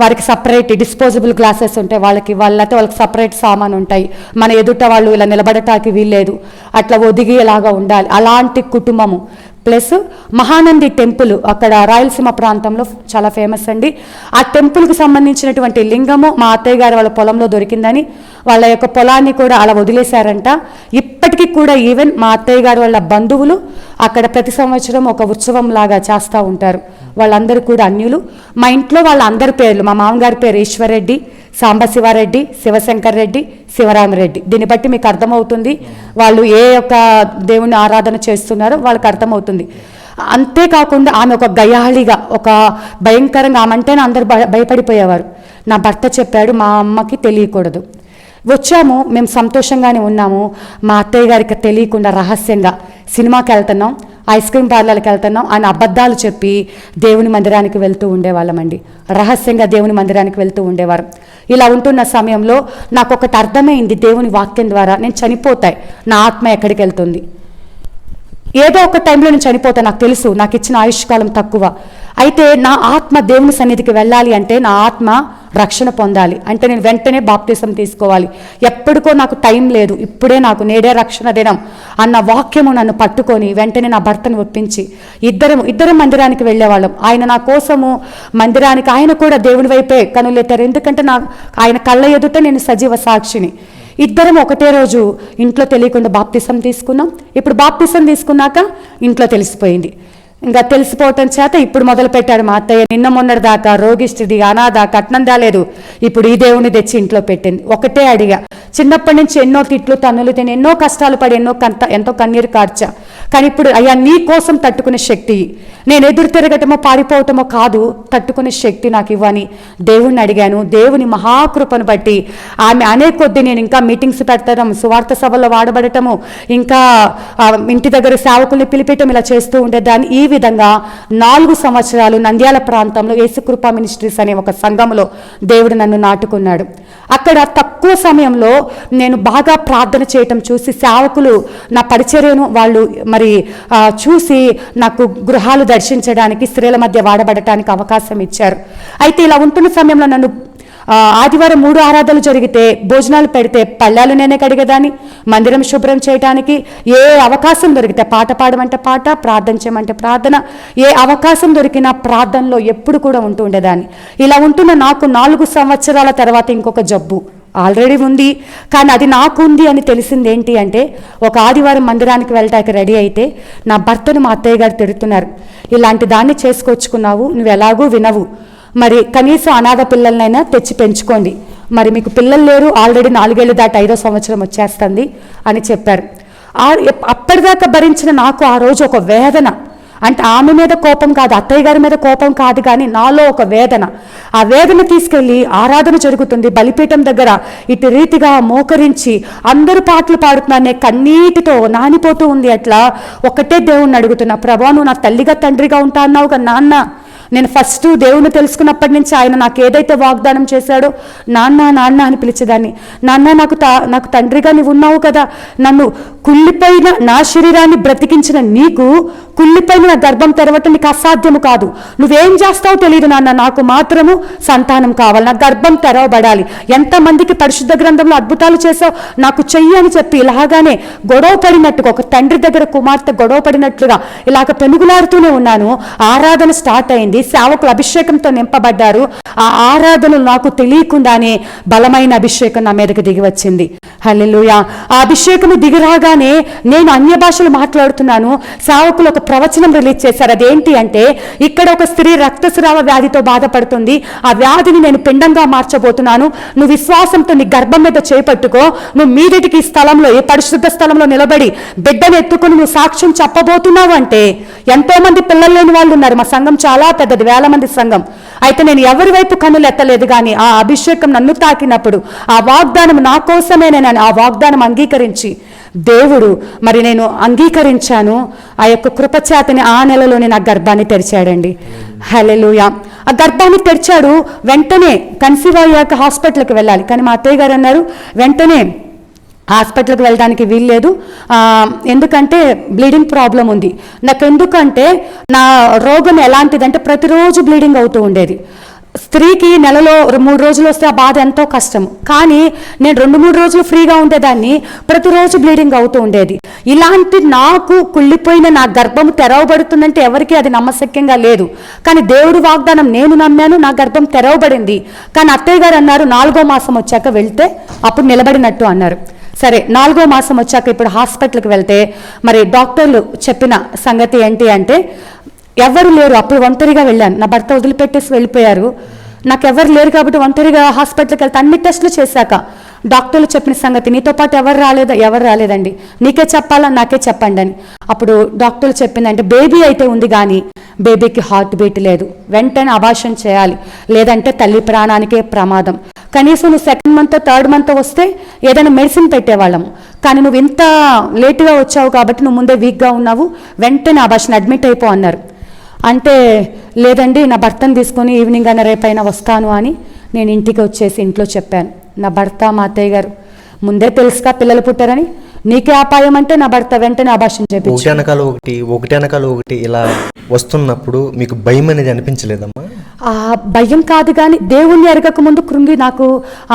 వారికి సపరేట్ డిస్పోజబుల్ గ్లాసెస్ ఉంటాయి వాళ్ళకి సపరేట్ సామాను ఉంటాయి. మన ఎదుట వాళ్ళు ఇలా నిలబడటానికి వీల్లేదు, అట్లా ఒదిగేలాగా ఉండాలి. అలాంటి కుటుంబము. ప్లస్ మహానంది టెంపుల్ అక్కడ రాయలసీమ ప్రాంతంలో చాలా ఫేమస్ అండి. ఆ టెంపుల్కి సంబంధించినటువంటి లింగము మా అత్తయ్య గారు వాళ్ళ పొలంలో దొరికిందని వాళ్ళ యొక్క పొలాన్ని కూడా అలా వదిలేశారంట. ఇప్పటికీ కూడా ఈవెన్ మా అత్తయ్య గారు వాళ్ళ బంధువులు అక్కడ ప్రతి సంవత్సరం ఒక ఉత్సవం లాగా చేస్తూ ఉంటారు. వాళ్ళందరూ కూడా అన్యులు. మా ఇంట్లో వాళ్ళ అందరి పేర్లు, మా మామగారి పేరు ఈశ్వర్రెడ్డి, సాంబశివారెడ్డి, శివశంకర్ రెడ్డి, శివరామరెడ్డి. దీన్ని బట్టి మీకు అర్థమవుతుంది వాళ్ళు ఏ యొక్క దేవుని ఆరాధన చేస్తున్నారో వాళ్ళకి అర్థమవుతుంది. అంతేకాకుండా ఆమె ఒక గయాళిగా, ఒక భయంకరంగా, ఆమె అంటేనే అందరు భయపడిపోయేవారు. నా భర్త చెప్పాడు, మా అమ్మకి తెలియకూడదు. వచ్చాము, మేము సంతోషంగానే ఉన్నాము. మా అత్తయ్య గారికి తెలియకుండా రహస్యంగా సినిమాకి వెళ్తున్నాం, ఐస్ క్రీమ్ పార్లర్కి వెళ్తున్నాం అని అబద్ధాలు చెప్పి దేవుని మందిరానికి వెళ్తూ ఉండేవాళ్ళమండి. రహస్యంగా దేవుని మందిరానికి వెళ్తూ ఉండేవారు. ఇలా ఉంటున్న సమయంలో నాకు ఒకటి అర్థమైంది దేవుని వాక్యం ద్వారా, నేను చనిపోతాయి, నా ఆత్మ ఎక్కడికి వెళ్తుంది, ఏదో ఒక టైంలో నేను చనిపోతాను, నాకు తెలుసు, నాకు ఇచ్చిన ఆయుష్కాలం తక్కువ. అయితే నా ఆత్మ దేవుని సన్నిధికి వెళ్ళాలి అంటే నా ఆత్మ రక్షణ పొందాలి అంటే నేను వెంటనే బాప్తిసం తీసుకోవాలి. ఎప్పటికో నాకు టైం లేదు, ఇప్పుడే నాకు నేడే రక్షణ దినం అన్న వాక్యము నన్ను పట్టుకొని వెంటనే నా భర్తను ఒప్పించి ఇద్దరం మందిరానికి వెళ్ళేవాళ్ళం. ఆయన నా కోసము మందిరానికి, ఆయన కూడా దేవుని వైపే కనులెత్తారు. ఎందుకంటే ఆయన కళ్ళ ఎదుట నేను సజీవ సాక్షిని. ఇద్దరం ఒకటే రోజు ఇంట్లో తెలియకుండా బాప్తిసం తీసుకున్నాం. ఇప్పుడు బాప్తిసం తీసుకున్నాక ఇంట్లో తెలిసిపోయింది. ఇంకా తెలిసిపోవటం చేత ఇప్పుడు మొదలు పెట్టాడు మా అత్తయ్య, నిన్న మొన్నటి దాకా రోగిష్టిది, అనాథ, కట్నం దాలేదు, ఇప్పుడు ఈ దేవుని తెచ్చి ఇంట్లో పెట్టింది. ఒకటే అడిగా, చిన్నప్పటి నుంచి ఎన్నో తిట్లు తన్నులు తిని ఎన్నో కష్టాలు పడి ఎంతో కన్నీరు కార్చా, కానీ ఇప్పుడు అయ్యా నీ కోసం తట్టుకునే శక్తి, నేను ఎదురు తిరగటమో పారిపోవటమో కాదు, తట్టుకునే శక్తి నాకు ఇవ్వని దేవుణ్ణి అడిగాను. దేవుని మహాకృపను బట్టి ఆమె అనే కొద్దీ నేను ఇంకా మీటింగ్స్ పెట్టడం, సువార్త సభల్లో వాడబడటము, ఇంకా ఇంటి దగ్గర సేవకుల్ని పిలిపించడం ఇలా చేస్తూ ఉండేదాన్ని. ఈ విధంగా 4 సంవత్సరాలు నంద్యాల ప్రాంతంలో యేసుకృప మినిస్ట్రీస్ అనే ఒక సంఘంలో దేవుడు నన్ను నాటుకున్నాడు. అక్కడ తక్కువ సమయంలో నేను బాగా ప్రార్థన చేయటం చూసి సేవకులు నా పరిచర్యను వాళ్ళు మరి చూసి నాకు గృహాలు దర్శించడానికి, స్త్రీల మధ్య వాడబడటానికి అవకాశం ఇచ్చారు. అయితే ఇలా ఉంటున్న సమయంలో నన్ను ఆదివారం 3 ఆరాధనలు జరిగితే భోజనాలు పెడితే పళ్ళాలు నేనే కడిగేదాన్ని, మందిరం శుభ్రం చేయడానికి ఏ అవకాశం దొరికితే పాట పాడమంటే పాట, ప్రార్థన చేయమంటే ప్రార్థన, ఏ అవకాశం దొరికినా ప్రార్థనలో ఎప్పుడు కూడా ఉంటూ ఉండేదాన్ని. ఇలా ఉంటున్న నాకు 4 సంవత్సరాల తర్వాత ఇంకొక జబ్బు ఆల్రెడీ ఉంది, కానీ అది నాకు ఉంది అని తెలిసింది ఏంటి అంటే, ఒక ఆదివారం మందిరానికి వెళ్ళటానికి రెడీ అయితే నా భర్తను మా అత్తయ్య గారు తిడుతున్నారు, ఇలాంటి దాన్ని చేసుకొచ్చుకున్నావు, నువ్వు ఎలాగూ వినవు, మరి కనీసం అనాథ పిల్లలనైనా తెచ్చి పెంచుకోండి, మరి మీకు పిల్లలు లేరు, ఆల్రెడీ 4 ఏళ్ళు దాటి 5వ సంవత్సరం వచ్చేస్తుంది అని చెప్పారు. అప్పటిదాకా భరించిన నాకు ఆ రోజు ఒక వేదన, అంటే ఆమె మీద కోపం కాదు, అత్తయ్య గారి మీద కోపం కాదు, కానీ నాలో ఒక వేదన. ఆ వేదన తీసుకెళ్ళి ఆరాధన జరుగుతుంది బలిపీఠం దగ్గర, ఇటు రీతిగా మోకరించి అందరూ పాటలు పాడుతున్నాను, కన్నీటితో నానిపోతూ ఉంది. అట్లా ఒకటే దేవుణ్ణి అడుగుతున్నా, ప్రభా నువ్వు నా తల్లిగా తండ్రిగా ఉంటా అన్నావు కదా నాన్న. నేను ఫస్ట్ దేవుణ్ణి తెలుసుకున్నప్పటి నుంచి ఆయన నాకు ఏదైతే వాగ్దానం చేశాడో నాన్న నాన్న అని పిలిచేదాన్ని. నాన్న నాకు తండ్రిగా నీవు ఉన్నావు కదా, నన్ను కుళ్ళిపోయిన నా శరీరాన్ని బ్రతికించిన నీకు కుళ్ళిపోయిన నా గర్భం తెరవటం నీకు అసాధ్యము కాదు. నువ్వేం చేస్తావో తెలియదు నాన్న, నాకు మాత్రము సంతానం కావాలి, నా గర్భం తెరవబడాలి. ఎంతమందికి పరిశుద్ధ గ్రంథంలో అద్భుతాలు చేసావు, నాకు చెయ్యి అని చెప్పి ఇలాగానే గొడవ పడినట్టుగా, ఒక తండ్రి దగ్గర కుమార్తె గొడవ పడినట్లుగా ఇలాగ పెనుగులాడుతూనే ఉన్నాను. ఆరాధన స్టార్ట్ అయింది, సేవకులు అభిషేకంతో నింపబడ్డారు. ఆ ఆరాధనలు నాకు తెలియకుండానే బలమైన అభిషేకం నా మీదకి దిగి వచ్చింది. హల్లెలూయా. ఆ అభిషేకము దిగిరాగానే నేను అన్య భాషలు మాట్లాడుతున్నాను. సేవకులు ఒక ప్రవచనం రిలీజ్ చేశారు. అదేంటి అంటే, ఇక్కడ ఒక స్త్రీ రక్తస్రావ వ్యాధితో బాధపడుతుంది, ఆ వ్యాధిని నేను పిండంగా మార్చబోతున్నాను, నువ్వు విశ్వాసంతో నీ గర్భం మీద చేపట్టుకో, నువ్వు మీదిటికి ఈ స్థలంలో, ఈ పరిశుద్ధ స్థలంలో నిలబడి బిడ్డను ఎత్తుకుని నువ్వు సాక్ష్యం చెప్పబోతున్నావు అంటే, ఎంతో మంది పిల్లలు లేని వాళ్ళు ఉన్నారు. మా సంఘం చాలా పెద్దది, 1000 మంది సంఘం. అయితే నేను ఎవరి వైపు కన్నులు ఎత్తలేదు, కానీ ఆ అభిషేకం నన్ను తాకినప్పుడు ఆ వాగ్దానం నా కోసమే నేను ఆ వాగ్దానం అంగీకరించి దేవుడు మరి నేను అంగీకరించాను. ఆ యొక్క కృపచేతని ఆ నెలలోనే నా గర్భాన్ని తెరిచాడండి. హల్లెలూయా. ఆ గర్భాన్ని తెరిచాడు. వెంటనే కన్సీవ్ అయ్యాక హాస్పిటల్కి వెళ్ళాలి, కానీ మా అత్తయ్య గారు అన్నారు వెంటనే హాస్పిటల్కి వెళ్ళడానికి వీల్లేదు, ఎందుకంటే బ్లీడింగ్ ప్రాబ్లం ఉంది. నాకు ఎందుకంటే నా రోగం ఎలాంటిదంటే ప్రతిరోజు బ్లీడింగ్ అవుతూ ఉండేది. స్త్రీకి నెలలో 3 రోజులు వస్తే ఆ బాధ ఎంతో కష్టం, కానీ నేను 2-3 రోజులు ఫ్రీగా ఉండేదాన్ని, ప్రతిరోజు బ్లీడింగ్ అవుతూ ఉండేది. ఇలాంటి నాకు కుళ్ళిపోయిన నా గర్భం తెరవబడుతుందంటే ఎవరికి అది నమ్మశక్యంగా లేదు, కానీ దేవుడి వాగ్దానం నేను నమ్మాను, నా గర్భం తెరవబడింది. కానీ అత్తయ్య గారు అన్నారు 4వ మాసం వచ్చాక వెళ్తే అప్పుడు నిలబడినట్టు అన్నారు. సరే, 4వ మాసం వచ్చాక ఇప్పుడు హాస్పిటల్కి వెళ్తే మరి డాక్టర్లు చెప్పిన సంగతి ఏంటి అంటే, ఎవరు లేరు. అప్పుడు ఒంటరిగా వెళ్ళాను, నా భర్త వదిలిపెట్టేసి వెళ్ళిపోయారు, నాకు ఎవరు లేరు కాబట్టి ఒంటరిగా హాస్పిటల్కి వెళ్తే అన్ని టెస్టులు చేశాక డాక్టర్లు చెప్పిన సంగతి, నీతో పాటు ఎవరు రాలేదండి, నీకే చెప్పాలా నాకే చెప్పండి అని. అప్పుడు డాక్టర్లు చెప్పిందంటే బేబీ అయితే ఉంది కానీ బేబీకి హార్ట్ బీట్ లేదు, వెంటనే అబార్షన్ చేయాలి, లేదంటే తల్లి ప్రాణానికే ప్రమాదం. కనీసం నువ్వు 2nd మంత్ 3rd మంత్ వస్తే ఏదైనా మెడిసిన్ పెట్టేవాళ్ళము, కానీ నువ్వు ఇంత లేటుగా వచ్చావు కాబట్టి నువ్వు ముందే వీక్గా ఉన్నావు, వెంటనే అబార్షన్ అడ్మిట్ అయిపో అన్నారు. అంటే లేదండి నా భర్తను తీసుకొని ఈవినింగ్ అయినా రేపైనా వస్తాను అని నేను ఇంటికి వచ్చేసి ఇంట్లో చెప్పాను. నా భర్త మా అత్తయ్య గారు ముందే తెలుసుగా పిల్లలు పుట్టారని, నీకే అపాయం అంటే నా భర్త వెంటనే అబార్షన్ చేపించారు. ఒకటి వెనకాల ఒకటి ఇలా వస్తున్నప్పుడు మీకు భయం అనేది అనిపించలేదమ్మా? ఆ భయం కాదు, కానీ దేవుణ్ణి ఎరగక ముందు కృంగి, నాకు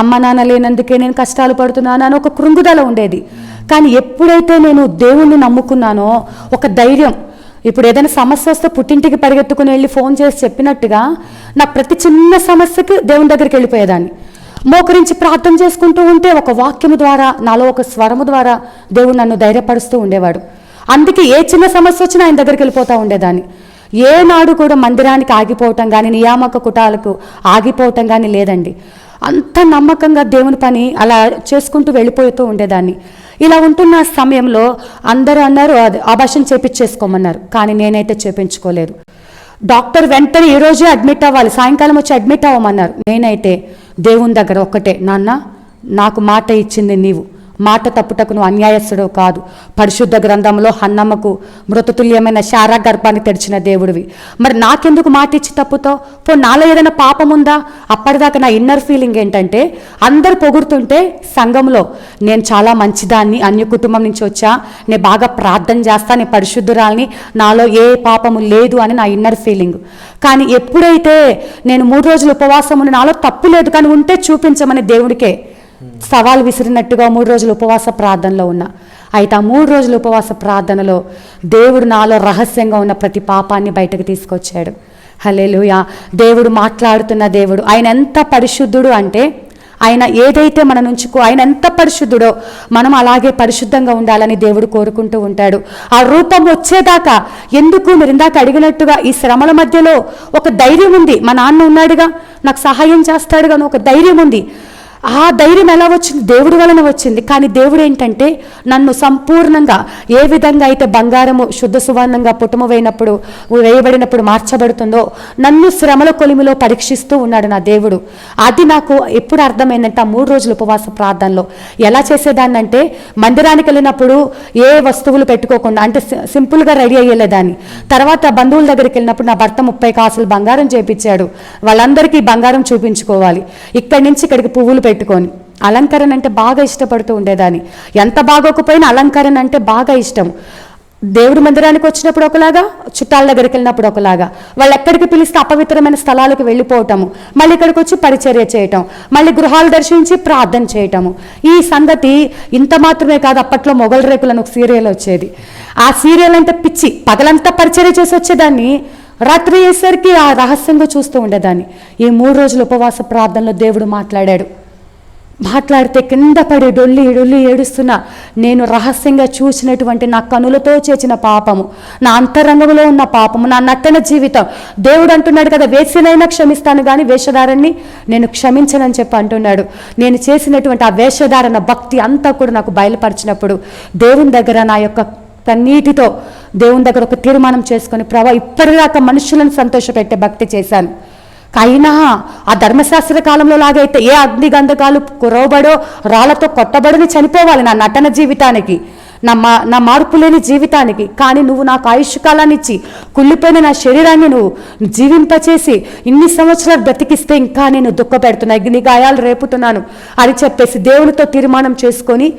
అమ్మ నాన్న లేనందుకే నేను కష్టాలు పడుతున్నాను అని ఒక కృంగుదల ఉండేది. కానీ ఎప్పుడైతే నేను దేవుణ్ణి నమ్ముకున్నానో ఒక ధైర్యం, ఇప్పుడు ఏదైనా సమస్య వస్తే పుట్టింటికి పరిగెత్తుకుని వెళ్ళి ఫోన్ చేసి చెప్పినట్టుగా నాకు ప్రతి చిన్న సమస్యకి దేవుని దగ్గరికి వెళ్ళిపోయేదాన్ని. మోకరించి ప్రార్థన చేసుకుంటూ ఉంటే ఒక వాక్యము ద్వారా, నాలో ఒక స్వరము ద్వారా దేవుడు నన్ను ధైర్యపరుస్తూ ఉండేవాడు. అందుకే ఏ చిన్న సమస్య వచ్చినా ఆయన దగ్గరికి వెళ్ళిపోతూ ఉండేదాన్ని. ఏనాడు కూడా మందిరానికి ఆగిపోవటం కానీ నియామక కుటాలకు ఆగిపోవటం కానీ లేదండి. అంత నమ్మకంగా దేవుని పని అలా చేసుకుంటూ వెళ్ళిపోతూ ఉండేదాన్ని. ఇలా ఉంటున్న సమయంలో అందరూ అన్నారు అబార్షన్ చేపించేసుకోమన్నారు, కానీ నేనైతే చేపించుకోలేదు. డాక్టర్ వెంటనే ఈరోజే అడ్మిట్ అవ్వాలి, సాయంకాలం వచ్చి అడ్మిట్ అవ్వమన్నారు. నేనైతే దేవుని దగ్గర ఒక్కటే, నాన్న నాకు మాట ఇచ్చింది నీవు, మాట తప్పుటకు నువ్వు అన్యాయస్తుడు కాదు, పరిశుద్ధ గ్రంథంలో హన్నమ్మకు మృతతుల్యమైన శారా గర్భాన్ని తెరిచిన దేవుడివి, మరి నాకెందుకు మాట ఇచ్చి తప్పుతావు? పో నాలో ఏదైనా పాపం ఉందా? అప్పటిదాకా నా ఇన్నర్ ఫీలింగ్ ఏంటంటే, అందరు పొగుడుతుంటే సంఘంలో నేను చాలా మంచిదాన్ని, అన్య కుటుంబం నుంచి వచ్చా, నేను బాగా ప్రార్థన చేస్తా, నేను పరిశుద్ధురాల్ని, నాలో ఏ పాపము లేదు అని నా ఇన్నర్ ఫీలింగ్. కానీ ఎప్పుడైతే నేను 3 రోజులు ఉపవాసం ఉండి నాలో తప్పు లేదు కానీ ఉంటే చూపించమని దేవుడికే సవాల్ విసిరినట్టుగా 3 రోజులు ఉపవాస ప్రార్థనలో ఉన్నా. అయితే ఆ 3 రోజుల ఉపవాస ప్రార్థనలో దేవుడు నాలో రహస్యంగా ఉన్న ప్రతి పాపాన్ని బయటకు తీసుకొచ్చాడు. హల్లెలూయా. దేవుడు మాట్లాడుతున్న దేవుడు. ఆయన ఎంత పరిశుద్ధుడు అంటే, ఆయన ఏదైతే మన నుంచి ఆయన ఎంత పరిశుద్ధుడో మనం అలాగే పరిశుద్ధంగా ఉండాలని దేవుడు కోరుకుంటూ ఉంటాడు. ఆ రూపం వచ్చేదాకా ఎందుకు, మీరు ఇందాక అడిగినట్టుగా ఈ శ్రమల మధ్యలో ఒక ధైర్యం ఉంది. మా నాన్న ఉన్నాడుగా, నాకు సహాయం చేస్తాడుగా, ఒక ధైర్యం ఉంది. ఆ ధైర్యం ఎలా వచ్చింది? దేవుడి వలన వచ్చింది. కానీ దేవుడు ఏంటంటే నన్ను సంపూర్ణంగా ఏ విధంగా అయితే బంగారము శుద్ధ సువర్ణంగా పుటము వేయబడినప్పుడు మార్చబడుతుందో నన్ను శ్రమల కొలిమిలో పరీక్షిస్తూ ఉన్నాడు నా దేవుడు. అది నాకు ఎప్పుడు అర్థమైందంటే ఆ 3 రోజుల ఉపవాస ప్రార్థనలో ఎలా చేసేదాన్ని అంటే, మందిరానికి వెళ్ళినప్పుడు ఏ వస్తువులు పెట్టుకోకుండా అంటే సింపుల్గా రెడీ అయ్యేలేదాన్ని. తర్వాత బంధువుల దగ్గరికి వెళ్ళినప్పుడు నా భర్త 30 కాసులు బంగారం చేపించాడు. వాళ్ళందరికీ బంగారం చూపించుకోవాలి. ఇక్కడి నుంచి ఇక్కడికి పువ్వులు పెట్టుకొని అలంకరణ అంటే బాగా ఇష్టపడుతూ ఉండేదాన్ని. ఎంత బాగోకపోయినా అలంకరణ అంటే బాగా ఇష్టం. దేవుడి మందిరానికి వచ్చినప్పుడు ఒకలాగా, చుట్టాల దగ్గరికి వెళ్ళినప్పుడు ఒకలాగా, వాళ్ళు ఎక్కడికి పిలిస్తే అపవిత్రమైన స్థలాలకు వెళ్ళిపోవటము, మళ్ళీ ఇక్కడికి వచ్చి పరిచర్య చేయటం, మళ్ళీ గృహాలు దర్శించి ప్రార్థన చేయటము. ఈ సంగతి ఇంత మాత్రమే కాదు, అప్పట్లో మొగల్ రేకులను ఒక సీరియల్ వచ్చేది. ఆ సీరియల్ అంటే పిచ్చి. పగలంతా పరిచర్య చేసి వచ్చేదాన్ని, రాత్రి అయ్యేసరికి ఆ రహస్యంగా చూస్తూ ఉండేదాన్ని. ఈ 3 రోజుల ఉపవాస ప్రార్థనలో దేవుడు మాట్లాడితే కింద పడి డొల్లి ఏడుస్తున్నా. నేను రహస్యంగా చూసినటువంటి నా కనులతో చేసిన పాపము, నా అంతరంగంలో ఉన్న పాపము, నా నట్టన జీవితం, దేవుడు అంటున్నాడు కదా, వేసినైనా క్షమిస్తాను కానీ వేషధారాన్ని నేను క్షమించనని చెప్పి అంటున్నాడు. నేను చేసినటువంటి ఆ వేషధారణ భక్తి అంతా కూడా నాకు బయలుపరిచినప్పుడు దేవుని దగ్గర నా యొక్క కన్నీటితో దేవుని దగ్గర ఒక తీర్మానం చేసుకొని, ప్రభా ఇప్పటిదాకా మనుషులను సంతోషపెట్టే భక్తి చేశాను, అయినా ఆ ధర్మశాస్త్ర కాలంలో లాగైతే ఏ అగ్ని గంధకాలు కురవబడో రాళ్లతో కొట్టబడిని చనిపోవాలి నా నటన జీవితానికి, నా మార్పు లేని జీవితానికి. కానీ నువ్వు నాకు ఆయుష్ కాలాన్ని ఇచ్చి కుళ్ళిపోయిన నా శరీరాన్ని నువ్వు జీవింపచేసి ఇన్ని సంవత్సరాలు బ్రతికిస్తే ఇంకా నేను దుఃఖపెడుతున్నా, నీ గాయాలు రేపుతున్నాను అని చెప్పేసి దేవునితో తీర్మానం చేసుకొని,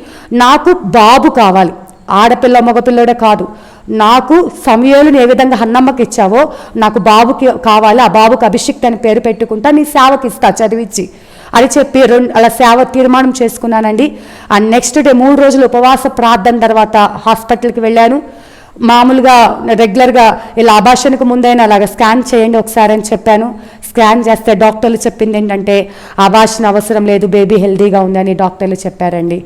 నాకు బాబు కావాలి, ఆడపిల్ల మగపిల్లడే కాదు, నాకు సమూయేలుని ఏ విధంగా హన్నమ్మకి ఇచ్చావో నాకు బాబుకి కావాలి, ఆ బాబుకి అభిషిక్త్ అని పేరు పెట్టుకుంటా, నీ సేవకి ఇస్తా చదివించి అని చెప్పి అలా సేవ తీర్మానం చేసుకున్నానండి. ఆ నెక్స్ట్ డే 3 రోజులు ఉపవాస ప్రార్థన తర్వాత హాస్పిటల్కి వెళ్ళాను. మామూలుగా రెగ్యులర్గా ఇలా అబార్షన్కి ముందైనా అలాగా స్కాన్ చేయండి ఒకసారి అని చెప్పాను. స్కాన్ చేస్తే డాక్టర్లు చెప్పింది ఏంటంటే అబార్షన్ అవసరం లేదు, బేబీ హెల్తీగా ఉందని డాక్టర్లు చెప్పారండి.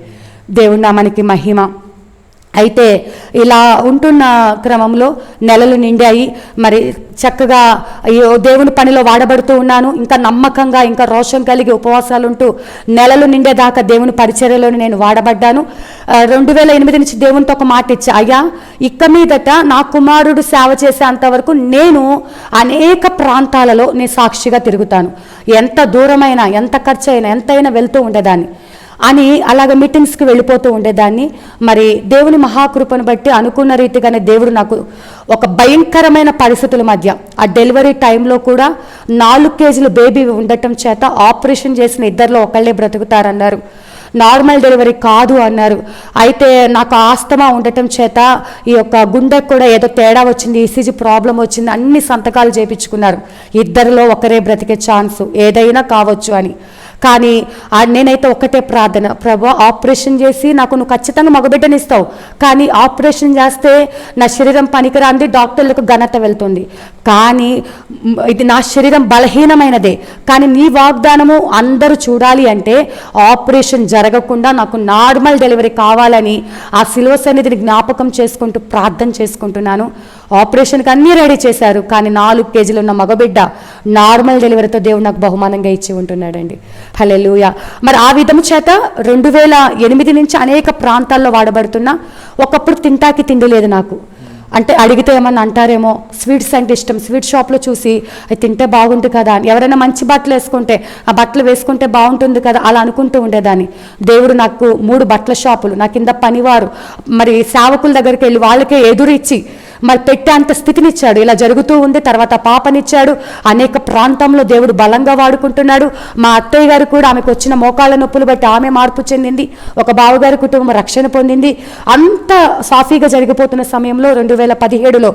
దేవుడి నామానికి మహిమ. అయితే ఇలా ఉంటున్న క్రమంలో నెలలు నిండాయి. మరి చక్కగా దేవుని పనిలో వాడబడుతూ ఉన్నాను. ఇంకా నమ్మకంగా, ఇంకా రోషం కలిగి ఉపవాసాలు ఉంటూ నెలలు నిండేదాకా దేవుని పరిచర్యలోనే నేను వాడబడ్డాను. 2008 నుంచి దేవునితో ఒక మాట ఇచ్చా, అయ్యా ఇక మీదట నా కుమారుడు సేవ చేసేంతవరకు నేను అనేక ప్రాంతాలలో నేను సాక్షిగా తిరుగుతాను, ఎంత దూరమైనా, ఎంత ఖర్చు అయినా, ఎంతైనా వెళ్తూ ఉండేదాన్ని అని అలాగ మీటింగ్స్కి వెళ్ళిపోతూ ఉండేదాన్ని. మరి దేవుని మహాకృపను బట్టి అనుకున్న రీతిగానే దేవుడు నాకు ఒక భయంకరమైన పరిస్థితుల మధ్య ఆ డెలివరీ టైంలో కూడా 4 కేజీల బేబీ ఉండటం చేత ఆపరేషన్ చేసిన 2లో ఒకళ్ళే బ్రతుకుతారన్నారు, నార్మల్ డెలివరీ కాదు అన్నారు. అయితే నాకు ఆస్తమా ఉండటం చేత ఈ యొక్క గుండెకు కూడా ఏదో తేడా వచ్చింది, ఈసీజీ ప్రాబ్లం వచ్చింది, అన్ని సంతకాలు చేయించుకున్నారు, 2లో ఒకరే బ్రతికే ఛాన్సు ఏదైనా కావచ్చు అని. కానీ నేనైతే ఒకటే ప్రార్థన, ప్రభు ఆపరేషన్ చేసి నాకు నువ్వు ఖచ్చితంగా మగబిడ్డనిస్తావు, కానీ ఆపరేషన్ చేస్తే నా శరీరం పనికిరాంది, డాక్టర్లకు ఘనత వెళ్తుంది, కానీ ఇది నా శరీరం బలహీనమైనదే, కానీ నీ వాగ్దానము అందరూ చూడాలి అంటే ఆపరేషన్ జరగకుండా నాకు నార్మల్ డెలివరీ కావాలని ఆ శిలువ సన్నిధిని జ్ఞాపకం చేసుకుంటూ ప్రార్థన చేసుకుంటున్నాను. ఆపరేషన్కి అన్నీ రెడీ చేశారు, కానీ 4 కేజీలు ఉన్న మగబిడ్డ నార్మల్ డెలివరీతో దేవుడు నాకు బహుమానంగా ఇచ్చి ఉంటున్నాడండి. హల్లెలూయా. మరి ఆ విధము చేత 2008 నుంచి అనేక ప్రాంతాల్లో వాడబడుతున్నా. ఒకప్పుడు తింటాకి తిండి లేదు నాకు, అంటే అడిగితే ఏమన్నా అంటారేమో, స్వీట్స్ అంటే ఇష్టం, స్వీట్ షాప్లో చూసి అది తింటే బాగుంటుంది కదా అని, ఎవరైనా మంచి బట్టలు వేసుకుంటే ఆ బట్టలు వేసుకుంటే బాగుంటుంది కదా అలా అనుకుంటూ ఉండేదాన్ని. దేవుడు నాకు 3 బట్టల షాపులు, నా కింద పనివారు, మరి సేవకుల దగ్గరికి వెళ్ళి వాళ్ళకే ఎదురు ఇచ్చి మరి పెట్టే అంత స్థితినిచ్చాడు. ఇలా జరుగుతూ ఉంది. తర్వాత పాపనిచ్చాడు. అనేక ప్రాంతంలో దేవుడు బలంగా వాడుకుంటున్నాడు. మా అత్తయ్య గారు కూడా ఆమెకు వచ్చిన మోకాళ్ళ నొప్పులు బట్టి ఆమె మార్పు చెందింది, ఒక బావగారి కుటుంబం రక్షణ పొందింది. అంత సాఫీగా జరిగిపోతున్న సమయంలో 2017లో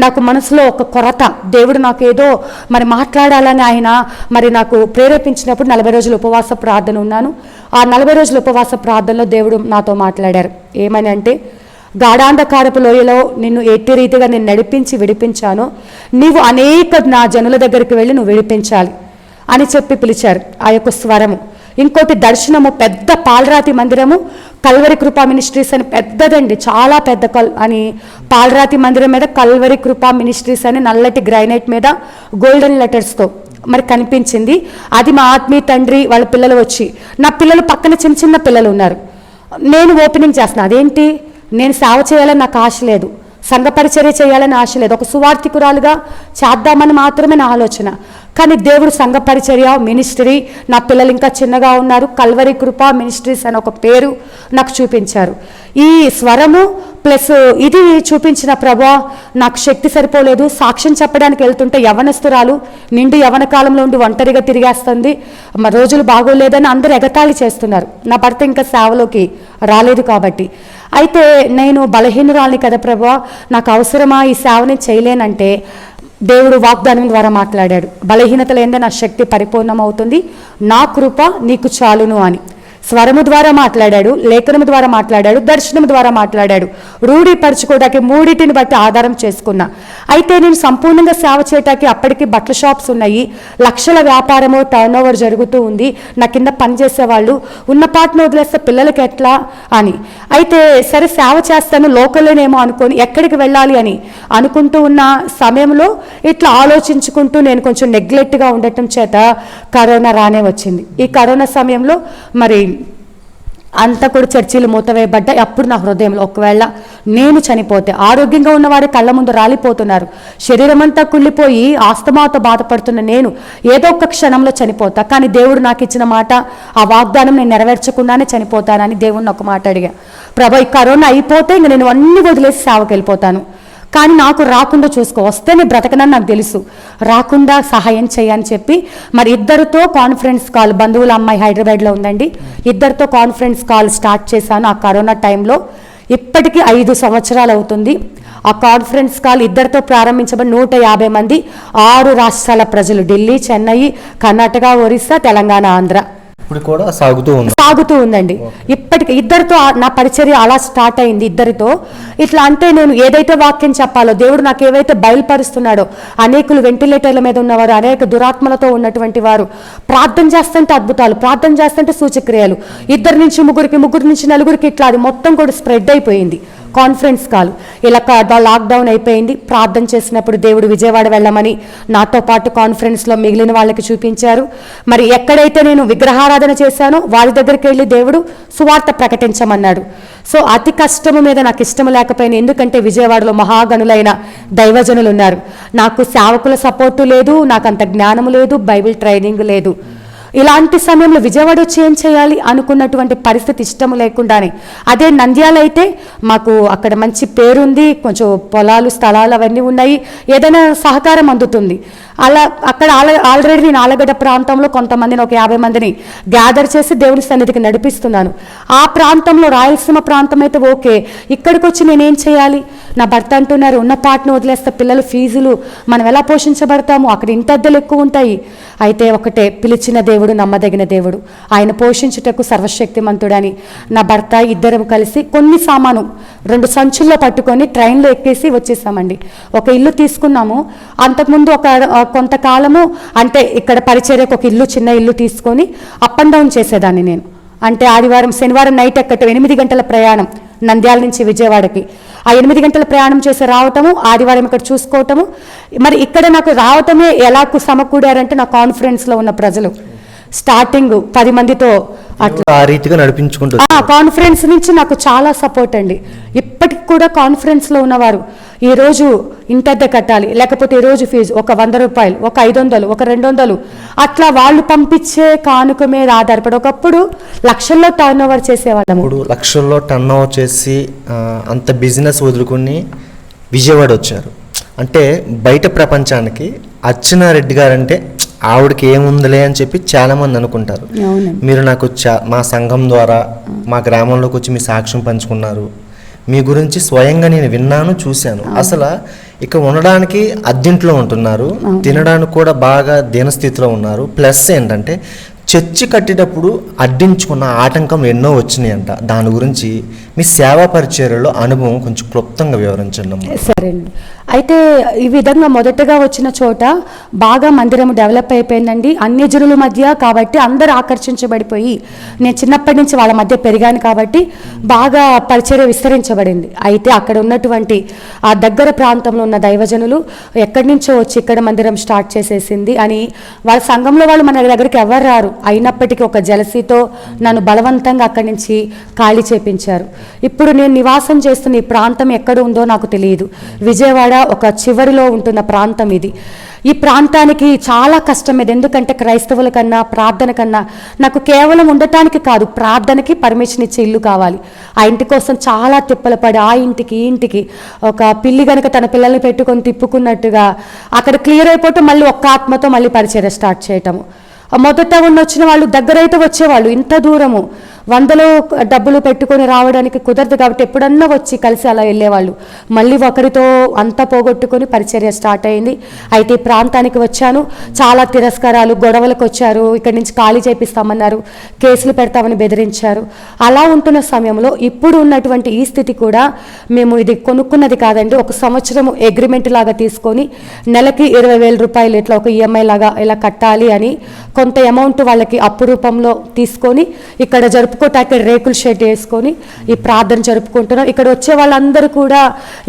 నాకు మనసులో ఒక కొరత, దేవుడు నాకు ఏదో మరి మాట్లాడాలని ఆయన మరి నాకు ప్రేరేపించినప్పుడు 40 రోజుల ఉపవాస ప్రార్థన ఉన్నాను. ఆ 40 రోజుల ఉపవాస ప్రార్థనలో దేవుడు నాతో మాట్లాడారు. ఏమని అంటే, గాఢాంధకారపు లోయలో నిన్ను ఎట్టి రీతిగా నేను నడిపించి విడిపించాను, నీవు అనేక నా జనుల దగ్గరికి వెళ్ళి నువ్వు విడిపించాలి అని చెప్పి పిలిచారు ఆ యొక్క స్వరము. ఇంకోటి దర్శనము, పెద్ద పాలరాతి మందిరము, కల్వరి కృపా మినిస్ట్రీస్ అని పెద్దదండి, చాలా పెద్ద అని పాలరాతి మందిరం మీద కల్వరి కృపా మినిస్ట్రీస్ అని నల్లటి గ్రైనైట్ మీద గోల్డెన్ లెటర్స్తో మరి కనిపించింది. అది మా ఆత్మీయ తండ్రి వాళ్ళ పిల్లలు వచ్చి, నా పిల్లలు పక్కన చిన్న చిన్న పిల్లలు ఉన్నారు, నేను ఓపెనింగ్ చేస్తున్నాను. అదేంటి, నేను సేవ చేయాలని నాకు ఆశ లేదు, సంఘ పరిచర్య చేయాలని ఆశ లేదు, ఒక సువార్థికురాలుగా చేద్దామని మాత్రమే నా ఆలోచన. కానీ దేవుడు సంఘ పరిచర్య, మినిస్ట్రీ, నా పిల్లలు ఇంకా చిన్నగా ఉన్నారు, కల్వరి కృప మినిస్ట్రీస్ అని ఒక పేరు నాకు చూపించారు. ఈ స్వరము ప్లస్ ఇది చూపించిన ప్రభా నాకు శక్తి సరిపోలేదు. సాక్ష్యం చెప్పడానికి వెళ్తుంటే యవనస్తురాలు నిండు యవన కాలంలో ఉండి ఒంటరిగా తిరిగేస్తుంది, మా రోజులు బాగోలేదని అందరూ ఎగతాళి చేస్తున్నారు. నా భర్త ఇంకా సేవలోకి రాలేదు కాబట్టి. అయితే నేను బలహీనురాలిని కదా ప్రభా, నాకు అవసరమా ఈ సేవని చేయలేనంటే దేవుడు వాగ్దానం ద్వారా మాట్లాడాడు, బలహీనతలు ఏందో నా శక్తి పరిపూర్ణమవుతుంది, నా కృప నీకు చాలును అని. స్వరము ద్వారా మాట్లాడాడు, లేఖనము ద్వారా మాట్లాడాడు, దర్శనము ద్వారా మాట్లాడాడు. రూఢీపరచుకోవడానికి మూడింటిని బట్టి ఆధారం చేసుకున్నా. అయితే నేను సంపూర్ణంగా సేవ చేయటానికి అప్పటికి బట్టల షాప్స్ ఉన్నాయి, లక్షల వ్యాపారము టర్నోవర్ జరుగుతూ ఉంది, నా కింద పనిచేసేవాళ్ళు, ఉన్న పాటను వదిలేస్తే పిల్లలకి ఎట్లా అని. అయితే సరే సేవ చేస్తాను లోకల్లోనేమో అనుకొని ఎక్కడికి వెళ్ళాలి అని అనుకుంటూ ఉన్న సమయంలో ఇట్లా ఆలోచించుకుంటూ నేను కొంచెం నెగ్లెక్ట్గా ఉండటం చేత కరోనా రానే వచ్చింది. ఈ కరోనా సమయంలో మరి అంతా కూడా చర్చీలు మూతవేయబడ్డాయి. అప్పుడు నా హృదయంలో ఒకవేళ నేను చనిపోతే, ఆరోగ్యంగా ఉన్నవారు కళ్ళ ముందు రాలిపోతున్నారు, శరీరం అంతా కుళ్ళిపోయి ఆస్తమాతో బాధపడుతున్న నేను ఏదో ఒక క్షణంలో చనిపోతా, కానీ దేవుడు నాకు ఇచ్చిన మాట, ఆ వాగ్దానం నేను నెరవేర్చకుండానే చనిపోతానని దేవుడిని ఒక మాట అడిగా. ప్రభా ఈ కరోనా అయిపోతే ఇంక నేను అన్ని వదిలేసి సేవకి వెళ్ళిపోతాను, కానీ నాకు రాకుండా చూసుకో, వస్తే నేను బ్రతకనని నాకు తెలుసు, రాకుండా సహాయం చేయని చెప్పి మరి ఇద్దరితో కాన్ఫరెన్స్ కాల్, బంధువుల అమ్మాయి హైదరాబాద్లో ఉందండి, ఇద్దరితో కాన్ఫరెన్స్ కాల్ స్టార్ట్ చేశాను ఆ కరోనా టైంలో. ఇప్పటికీ 5 సంవత్సరాలు అవుతుంది. ఆ కాన్ఫరెన్స్ కాల్ ఇద్దరితో ప్రారంభించబడి 150 మంది, 6 రాష్ట్రాల ప్రజలు, ఢిల్లీ, చెన్నై, కర్ణాటక, ఒరిస్సా, తెలంగాణ, ఆంధ్ర, ఇప్పుడు కూడా సాగుతూ ఉందండి. ఇప్పటికి ఇద్దరితో నా పరిచర్య అలా స్టార్ట్ అయింది. ఇద్దరితో ఇట్లా అంటే నేను ఏదైతే వాక్యం చెప్పాలో, దేవుడు నాకు ఏవైతే బయలుపరుస్తున్నాడో, అనేకులు వెంటిలేటర్ల మీద ఉన్నవారు, అనేక దురాత్మలతో ఉన్నటువంటి వారు, ప్రార్థన చేస్తుంటే అద్భుతాలు, ప్రార్థన చేస్తుంటే సూచక్రియలు, 2 నుంచి 3కి, 3 నుంచి 4కి, ఇట్లా అది మొత్తం కూడా స్ప్రెడ్ అయిపోయింది కాన్ఫరెన్స్ కాల్. ఇలా లాక్డౌన్ అయిపోయింది. ప్రార్థన చేసినప్పుడు దేవుడు విజయవాడ వెళ్ళమని నాతో పాటు కాన్ఫరెన్స్లో మిగిలిన వాళ్ళకి చూపించారు. మరి ఎక్కడైతే నేను విగ్రహారాధన చేశానో వాళ్ళ దగ్గరికి వెళ్ళి దేవుడు సువార్త ప్రకటించమన్నాడు. సో అతి కష్టము మీద నాకు ఇష్టం లేకపోయినా, ఎందుకంటే విజయవాడలో మహాగణులైన దైవజనులు ఉన్నారు, నాకు సేవకుల సపోర్టు లేదు, నాకు అంత జ్ఞానము లేదు, బైబిల్ ట్రైనింగ్ లేదు. ఇలాంటి సమయంలో విజయవాడ వచ్చి ఏం చేయాలి అనుకున్నటువంటి పరిస్థితి ఇష్టం లేకుండానే, అదే నంద్యాల అయితే మాకు అక్కడ మంచి పేరుంది, కొంచెం పొలాలు, స్థలాలు అవన్నీ ఉన్నాయి, ఏదైనా సహకారం అందుతుంది. అలా అక్కడ ఆల్రెడీ నేను ఆలగడ్డ ప్రాంతంలో కొంతమందిని, ఒక 50 మందిని గ్యాదర్ చేసి దేవుని సన్నిధికి నడిపిస్తున్నాను. ఆ ప్రాంతంలో రాయలసీమ ప్రాంతం అయితే ఓకే, ఇక్కడికి వచ్చి నేనేం చేయాలి? నా భర్త అంటున్నారు, ఉన్న పాటను వదిలేస్తే పిల్లల ఫీజులు మనం ఎలా పోషించబడతాము, అక్కడ ఇంటద్దెలు ఎక్కువ ఉంటాయి. అయితే ఒకటే, పిలిచిన దేవుడు నమ్మదగిన దేవుడు, ఆయన పోషించుటకు సర్వశక్తిమంతుడని నా భర్త ఇద్దరం కలిసి కొన్ని సామాను 2 సంచుల్లో పట్టుకొని ట్రైన్లో ఎక్కేసి వచ్చేసామండి. ఒక ఇల్లు తీసుకున్నాము. అంతకుముందు కొంతకాలము అంటే ఇక్కడ పరిచర్యకు ఒక ఇల్లు, చిన్న ఇల్లు తీసుకొని అప్ అండ్ డౌన్ చేసేదాన్ని నేను. అంటే ఆదివారం, శనివారం నైట్ ఎక్కటం, 8 గంటల ప్రయాణం నంద్యాల నుంచి విజయవాడకి. ఆ 8 గంటల ప్రయాణం చేసి రావటము, ఆదివారం ఇక్కడ చూసుకోవటము. మరి ఇక్కడ నాకు రావటమే ఎలా సమకూడారంటే నా కాన్ఫరెన్స్లో ఉన్న ప్రజలు స్టార్టింగ్ 10 మందితో అట్లా ఆ రీతిగా నడిపించుకుంటూ కాన్ఫరెన్స్ నుంచి నాకు చాలా సపోర్ట్ అండి. ఇప్పటికి కూడా కాన్ఫరెన్స్లో ఉన్నవారు ఈరోజు ఇంటద్దె కట్టాలి, లేకపోతే ఈరోజు ఫీజు ఒక 100 రూపాయలు, ఒక 500, ఒక 200, అట్లా వాళ్ళు పంపించే కానుక మీద ఆధారపడి ఒకప్పుడు లక్షల్లో టర్న్ ఓవర్ చేసేవాళ్ళము. ఇప్పుడు లక్షల్లో టర్న్ ఓవర్ చేసి అంత బిజినెస్ వదులుకొని విజయవాడ వచ్చారు అంటే బయట ప్రపంచానికి అచ్చెన్నారెడ్డి గారంటే ఆవిడకి ఏముందిలే అని చెప్పి చాలామంది అనుకుంటారు. మీరు నాకు మా సంఘం ద్వారా మా గ్రామంలోకి వచ్చి మీ సాక్ష్యం పంచుకున్నారు, మీ గురించి స్వయంగా నేను విన్నాను, చూశాను. అసలు ఇక ఉండడానికి అద్దెంట్లో ఉంటున్నారు, తినడానికి కూడా బాగా దీనస్థితిలో ఉన్నారు. ప్లస్ ఏంటంటే చర్చి కట్టేటప్పుడు అడ్డించుకున్న ఆటంకం ఎన్నో వచ్చినాయంట. దాని గురించి మీ సేవా పరిచర్యలో అనుభవం కొంచెం క్లుప్తంగా వివరించండి అమ్మా. సరే అండి. అయితే ఈ విధంగా మొదటగా వచ్చిన చోట బాగా మందిరం డెవలప్ అయిపోయిందండి, అన్ని జనుల మధ్య కాబట్టి అందరూ ఆకర్షించబడిపోయి, నేను చిన్నప్పటి నుంచి వాళ్ళ మధ్య పెరిగాను కాబట్టి బాగా పరిచర్య విస్తరించబడింది. అయితే అక్కడ ఉన్నటువంటి ఆ దగ్గర ప్రాంతంలో ఉన్న దైవజనులు ఎక్కడి నుంచో వచ్చి ఇక్కడ మందిరం స్టార్ట్ చేసేసింది అని, వాళ్ళ సంఘంలో వాళ్ళు మన దగ్గరికి ఎవరు రారు, అయినప్పటికీ ఒక జలసీతో నన్ను బలవంతంగా అక్కడి నుంచి ఖాళీ చేపించారు. ఇప్పుడు నేను నివాసం చేస్తున్న ఈ ప్రాంతం ఎక్కడ ఉందో నాకు తెలియదు. విజయవాడ ఒక చివరిలో ఉంటున్న ప్రాంతం ఇది. ఈ ప్రాంతానికి చాలా కష్టం ఇది, ఎందుకంటే క్రైస్తవుల కన్నా ప్రార్థన కన్నా నాకు కేవలం ఉండటానికి కాదు, ప్రార్థనకి పర్మిషన్ ఇచ్చే ఇల్లు కావాలి. ఆ ఇంటి కోసం చాలా తిప్పలు పడి ఆ ఇంటికి ఈ ఇంటికి, ఒక పిల్లి కనుక తన పిల్లల్ని పెట్టుకొని తిప్పుకున్నట్టుగా అక్కడ క్లియర్ అయిపోవటం, మళ్ళీ ఒక్క ఆత్మతో మళ్ళీ పరిచర్య స్టార్ట్ చేయటము. మొదట వచ్చిన వాళ్ళు దగ్గరైతే వచ్చేవాళ్ళు, ఇంత దూరము వందలో డబ్బులు పెట్టుకొని రావడానికి కుదరదు కాబట్టి ఎప్పుడన్నా వచ్చి కలిసి అలా వెళ్ళేవాళ్ళు. మళ్ళీ ఒకరితో అంతా పోగొట్టుకొని పరిచర్య స్టార్ట్ అయింది. అయితే ఈ ప్రాంతానికి వచ్చాను, చాలా తిరస్కారాలు, గొడవలకు వచ్చారు, ఇక్కడి నుంచి ఖాళీ చేపిస్తామన్నారు, కేసులు పెడతామని బెదిరించారు. అలా ఉంటున్న సమయంలో ఇప్పుడు ఉన్నటువంటి ఈ స్థితి కూడా మేము ఇది కొనుక్కున్నది కాదండి, ఒక సంవత్సరం అగ్రిమెంట్ లాగా తీసుకొని నెలకి 20,000 రూపాయలు ఇట్లా ఒక ఈఎంఐ లాగా ఇలా కట్టాలి అని కొంత అమౌంట్ వాళ్ళకి అప్పు రూపంలో తీసుకొని ఇక్కడ జరుపుకోటానికి రేకుల షెడ్ వేసుకొని ఈ ప్రార్థన జరుపుకుంటున్నాం. ఇక్కడ వచ్చే వాళ్ళందరూ కూడా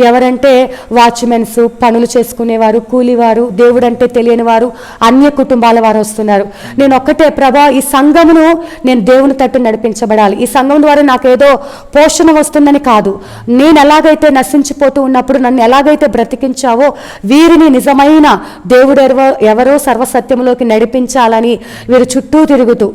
ఎవరంటే వాచ్మెన్స్, పనులు చేసుకునేవారు, కూలివారు, దేవుడు అంటే తెలియని వారు, అన్య కుటుంబాల వారు వస్తున్నారు. నేను ఒక్కటే, ప్రభా ఈ సంఘమును నేను దేవుని తట్టు నడిపించబడాలి, ఈ సంఘం ద్వారా నాకేదో పోషణ వస్తుందని కాదు, నేను ఎలాగైతే నశించిపోతూ ఉన్నప్పుడు నన్ను ఎలాగైతే బ్రతికించావో వీరిని నిజమైన దేవుడు ఎవరో సర్వసత్యంలోకి నడిపించాలని వీరు చుట్టూ తిరుగుతూ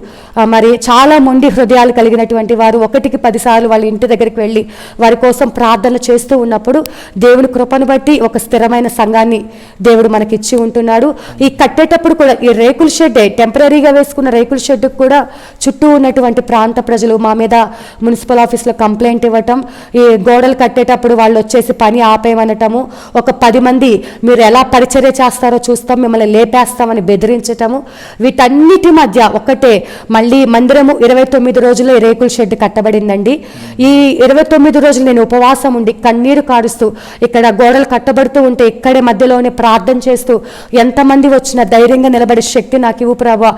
మరి చాలా మొండి హృదయాలు కలిగినటువంటి వారు 1కి 10 సార్లు వాళ్ళ ఇంటి దగ్గరికి వెళ్ళి వారి కోసం ప్రార్థనలు చేస్తూ ఉన్నప్పుడు దేవుని కృపను బట్టి ఒక స్థిరమైన సంఘాన్ని దేవుడు మనకి ఇచ్చి ఉంటున్నాడు. ఈ కట్టేటప్పుడు కూడా ఈ రేకుల షెడ్, టెంపరీగా వేసుకున్న రేకుల షెడ్ కూడా చుట్టూ ఉన్నటువంటి ప్రాంత ప్రజలు మా మీద మున్సిపల్ ఆఫీస్లో కంప్లైంట్ ఇవ్వటం, ఈ గోడలు కట్టేటప్పుడు వాళ్ళు వచ్చేసి పని ఆపేయమనటము, ఒక 10 మంది మీరు ఎలా పరిచర్య చేస్తారో చూస్తాం, మిమ్మల్ని లేపేస్తామని బెదిరించటము, వీటన్నిటి మధ్య ఒక్కటే మళ్ళీ మందిరము 29 రోజుల్లో రేకుల షెడ్ కట్టబడిందండి. ఈ 29 రోజులు నేను ఉపవాసం ఉండి కన్నీరు కారుస్తూ ఇక్కడ గోడలు కట్టబడుతూ ఉంటే ఇక్కడే మధ్యలోనే ప్రార్థన చేస్తూ ఎంతమంది వచ్చినా ధైర్యంగా నిలబడే శక్తి నాకు ఇవ్వు ప్రభా,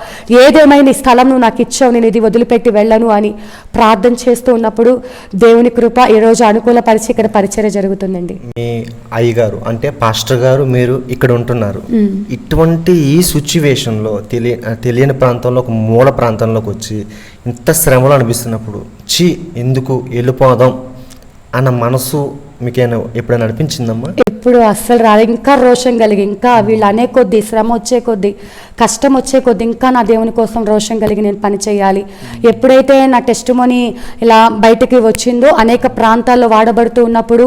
ఏదేమైనా ఈ స్థలం నువ్వు నాకు ఇచ్చావు, నేను ఇది వదిలిపెట్టి వెళ్ళను అని ప్రార్థన చేస్తూ ఉన్నప్పుడు దేవుని కృప ఈరోజు అనుకూలపరిచి ఇక్కడ పరిచర్య జరుగుతుందండి. మీ అయ్యగారు అంటే పాస్టర్ గారు మీరు ఇక్కడ ఉంటున్నారు, ఇటువంటి ఈ సిచ్యువేషన్లో తెలియని ప్రాంతంలో ఒక మూల ప్రాంతంలోకి వచ్చి ఇంత శ్రమలు అనిపిస్తున్నప్పుడు ఎందుకు వెళ్ళిపోదాం అన్న మనసు మీకేనా ఎప్పుడైనా అనిపించిందమ్మా? ఎప్పుడు అస్సలు రాదు. ఇంకా రోషం కలిగి, ఇంకా వీళ్ళు అనే కొద్దీ, శ్రమ వచ్చే కొద్దీ, కష్టం వచ్చే కొద్దీ ఇంకా నా దేవుని కోసం రోషం కలిగి నేను పని చేయాలి. ఎప్పుడైతే నా టెస్టిమోనీ ఇలా బయటకి వచ్చిందో, అనేక ప్రాంతాల్లో వాడబడుతూ ఉన్నప్పుడు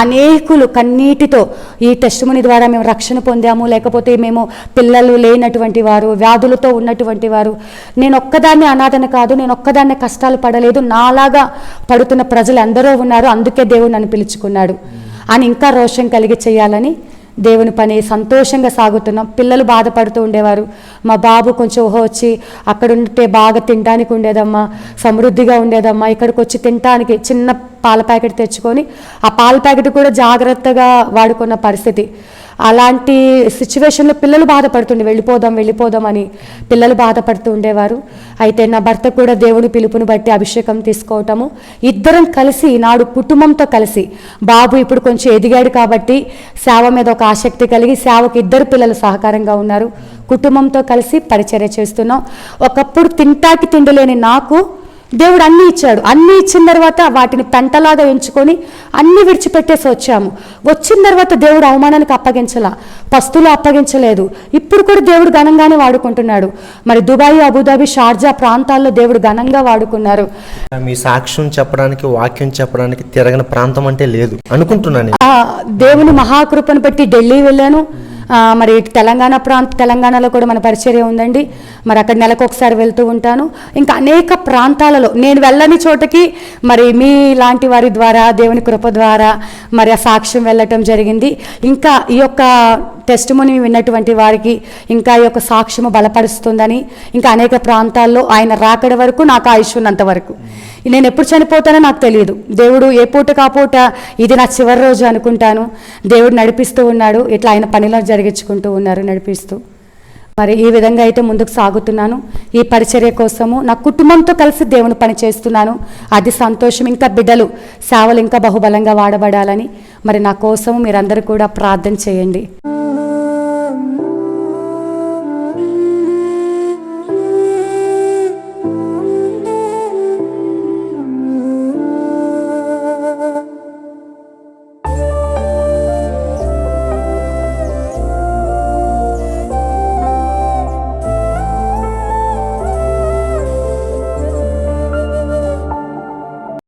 అనేకులు కన్నీటితో ఈ టెస్టిమోనీ ద్వారా మేము రక్షణ పొందాము, లేకపోతే మేము పిల్లలు లేనటువంటి వారు, వ్యాధులతో ఉన్నటువంటి వారు, నేను ఒక్కదాన్నే అనాథన కాదు, నేను ఒక్కదాన్నే కష్టాలు పడలేదు, నాలాగా పడుతున్న ప్రజలు ఎందరో ఉన్నారు, అందుకే దేవుడు నన్ను పిలుచుకున్నాడు అని ఇంకా రోషం కలిగి చేయాలని దేవుని పని సంతోషంగా సాగుతున్నాం. పిల్లలు బాధపడుతూ ఉండేవారు, మా బాబు కొంచెం వచ్చి అక్కడ ఉంటే బాగా తినడానికి ఉండేదమ్మా, సమృద్ధిగా ఉండేదమ్మా, ఇక్కడికి వచ్చి తినడానికి చిన్న పాల ప్యాకెట్ తెచ్చుకొని ఆ పాల ప్యాకెట్ కూడా జాగ్రత్తగా వాడుకున్న పరిస్థితి. అలాంటి సిచ్యువేషన్లో పిల్లలు బాధపడుతుండే, వెళ్ళిపోదాం అని పిల్లలు బాధపడుతూ ఉండేవారు. అయితే నా భర్త కూడా దేవుని పిలుపుని బట్టి అభిషేకం తీసుకోవటము, ఇద్దరం కలిసి నాడు కుటుంబంతో కలిసి, బాబు ఇప్పుడు కొంచెం ఎదిగాడు కాబట్టి సేవ మీద ఒక ఆసక్తి కలిగి సేవకు 2 పిల్లలు సహకారంగా ఉన్నారు, కుటుంబంతో కలిసి పరిచర్య చేస్తున్నాం. ఒకప్పుడు తింటాకి తిండిలేని నాకు దేవుడు అన్నీ ఇచ్చాడు. అన్నీ ఇచ్చిన తర్వాత వాటిని పెంటలాగా ఎంచుకొని అన్నీ విడిచిపెట్టేసి వచ్చాము. వచ్చిన తర్వాత దేవుడు అవమానానికి అప్పగించలా, పస్తులు అప్పగించలేదు. ఇప్పుడు కూడా దేవుడు ఘనంగానే వాడుకుంటున్నాడు. మరి దుబాయ్, అబుదాబి, షార్జా ప్రాంతాల్లో దేవుడు ఘనంగా వాడుకున్నారు. మీ సాక్ష్యం చెప్పడానికి, వాక్యం చెప్పడానికి తిరగని ప్రాంతం అంటే లేదు అనుకుంటున్నాను. దేవుని మహాకృపను బట్టి ఢిల్లీ వెళ్ళాను, మరి ఇటు తెలంగాణలో కూడా మన పరిచర్య ఉందండి. మరి అక్కడ నెలకు ఒకసారి వెళ్తూ ఉంటాను. ఇంకా అనేక ప్రాంతాలలో నేను వెళ్ళని చోటకి మరి మీ లాంటి వారి ద్వారా, దేవుని కృప ద్వారా మరి ఆ సాక్ష్యం వెళ్ళటం జరిగింది. ఇంకా ఈ యొక్క టెస్టిమోనీ విన్నటువంటి వారికి ఇంకా ఈ యొక్క సాక్ష్యము బలపరుస్తుందని, ఇంకా అనేక ప్రాంతాల్లో ఆయన రాకడ వరకు నాకు ఆయుష్ ఉన్నంత వరకు, నేను ఎప్పుడు చనిపోతానో నాకు తెలియదు. దేవుడు ఏ పూట కాపూట ఇది నా చివరి రోజు అనుకుంటాను. దేవుడు నడిపిస్తూ ఉన్నాడు, ఇట్లా ఆయన పనిలో జరిగించుకుంటూ ఉన్నారు నడిపిస్తూ. మరి ఈ విధంగా అయితే ముందుకు సాగుతున్నాను. ఈ పరిచర్య కోసము నా కుటుంబంతో కలిసి దేవుని పని చేస్తున్నాను. అది సంతోషం. ఇంకా బిడ్డలు సేవలు ఇంకా బహుబలంగా వాడబడాలని మరి నా కోసము మీరందరూ కూడా ప్రార్థన చేయండి.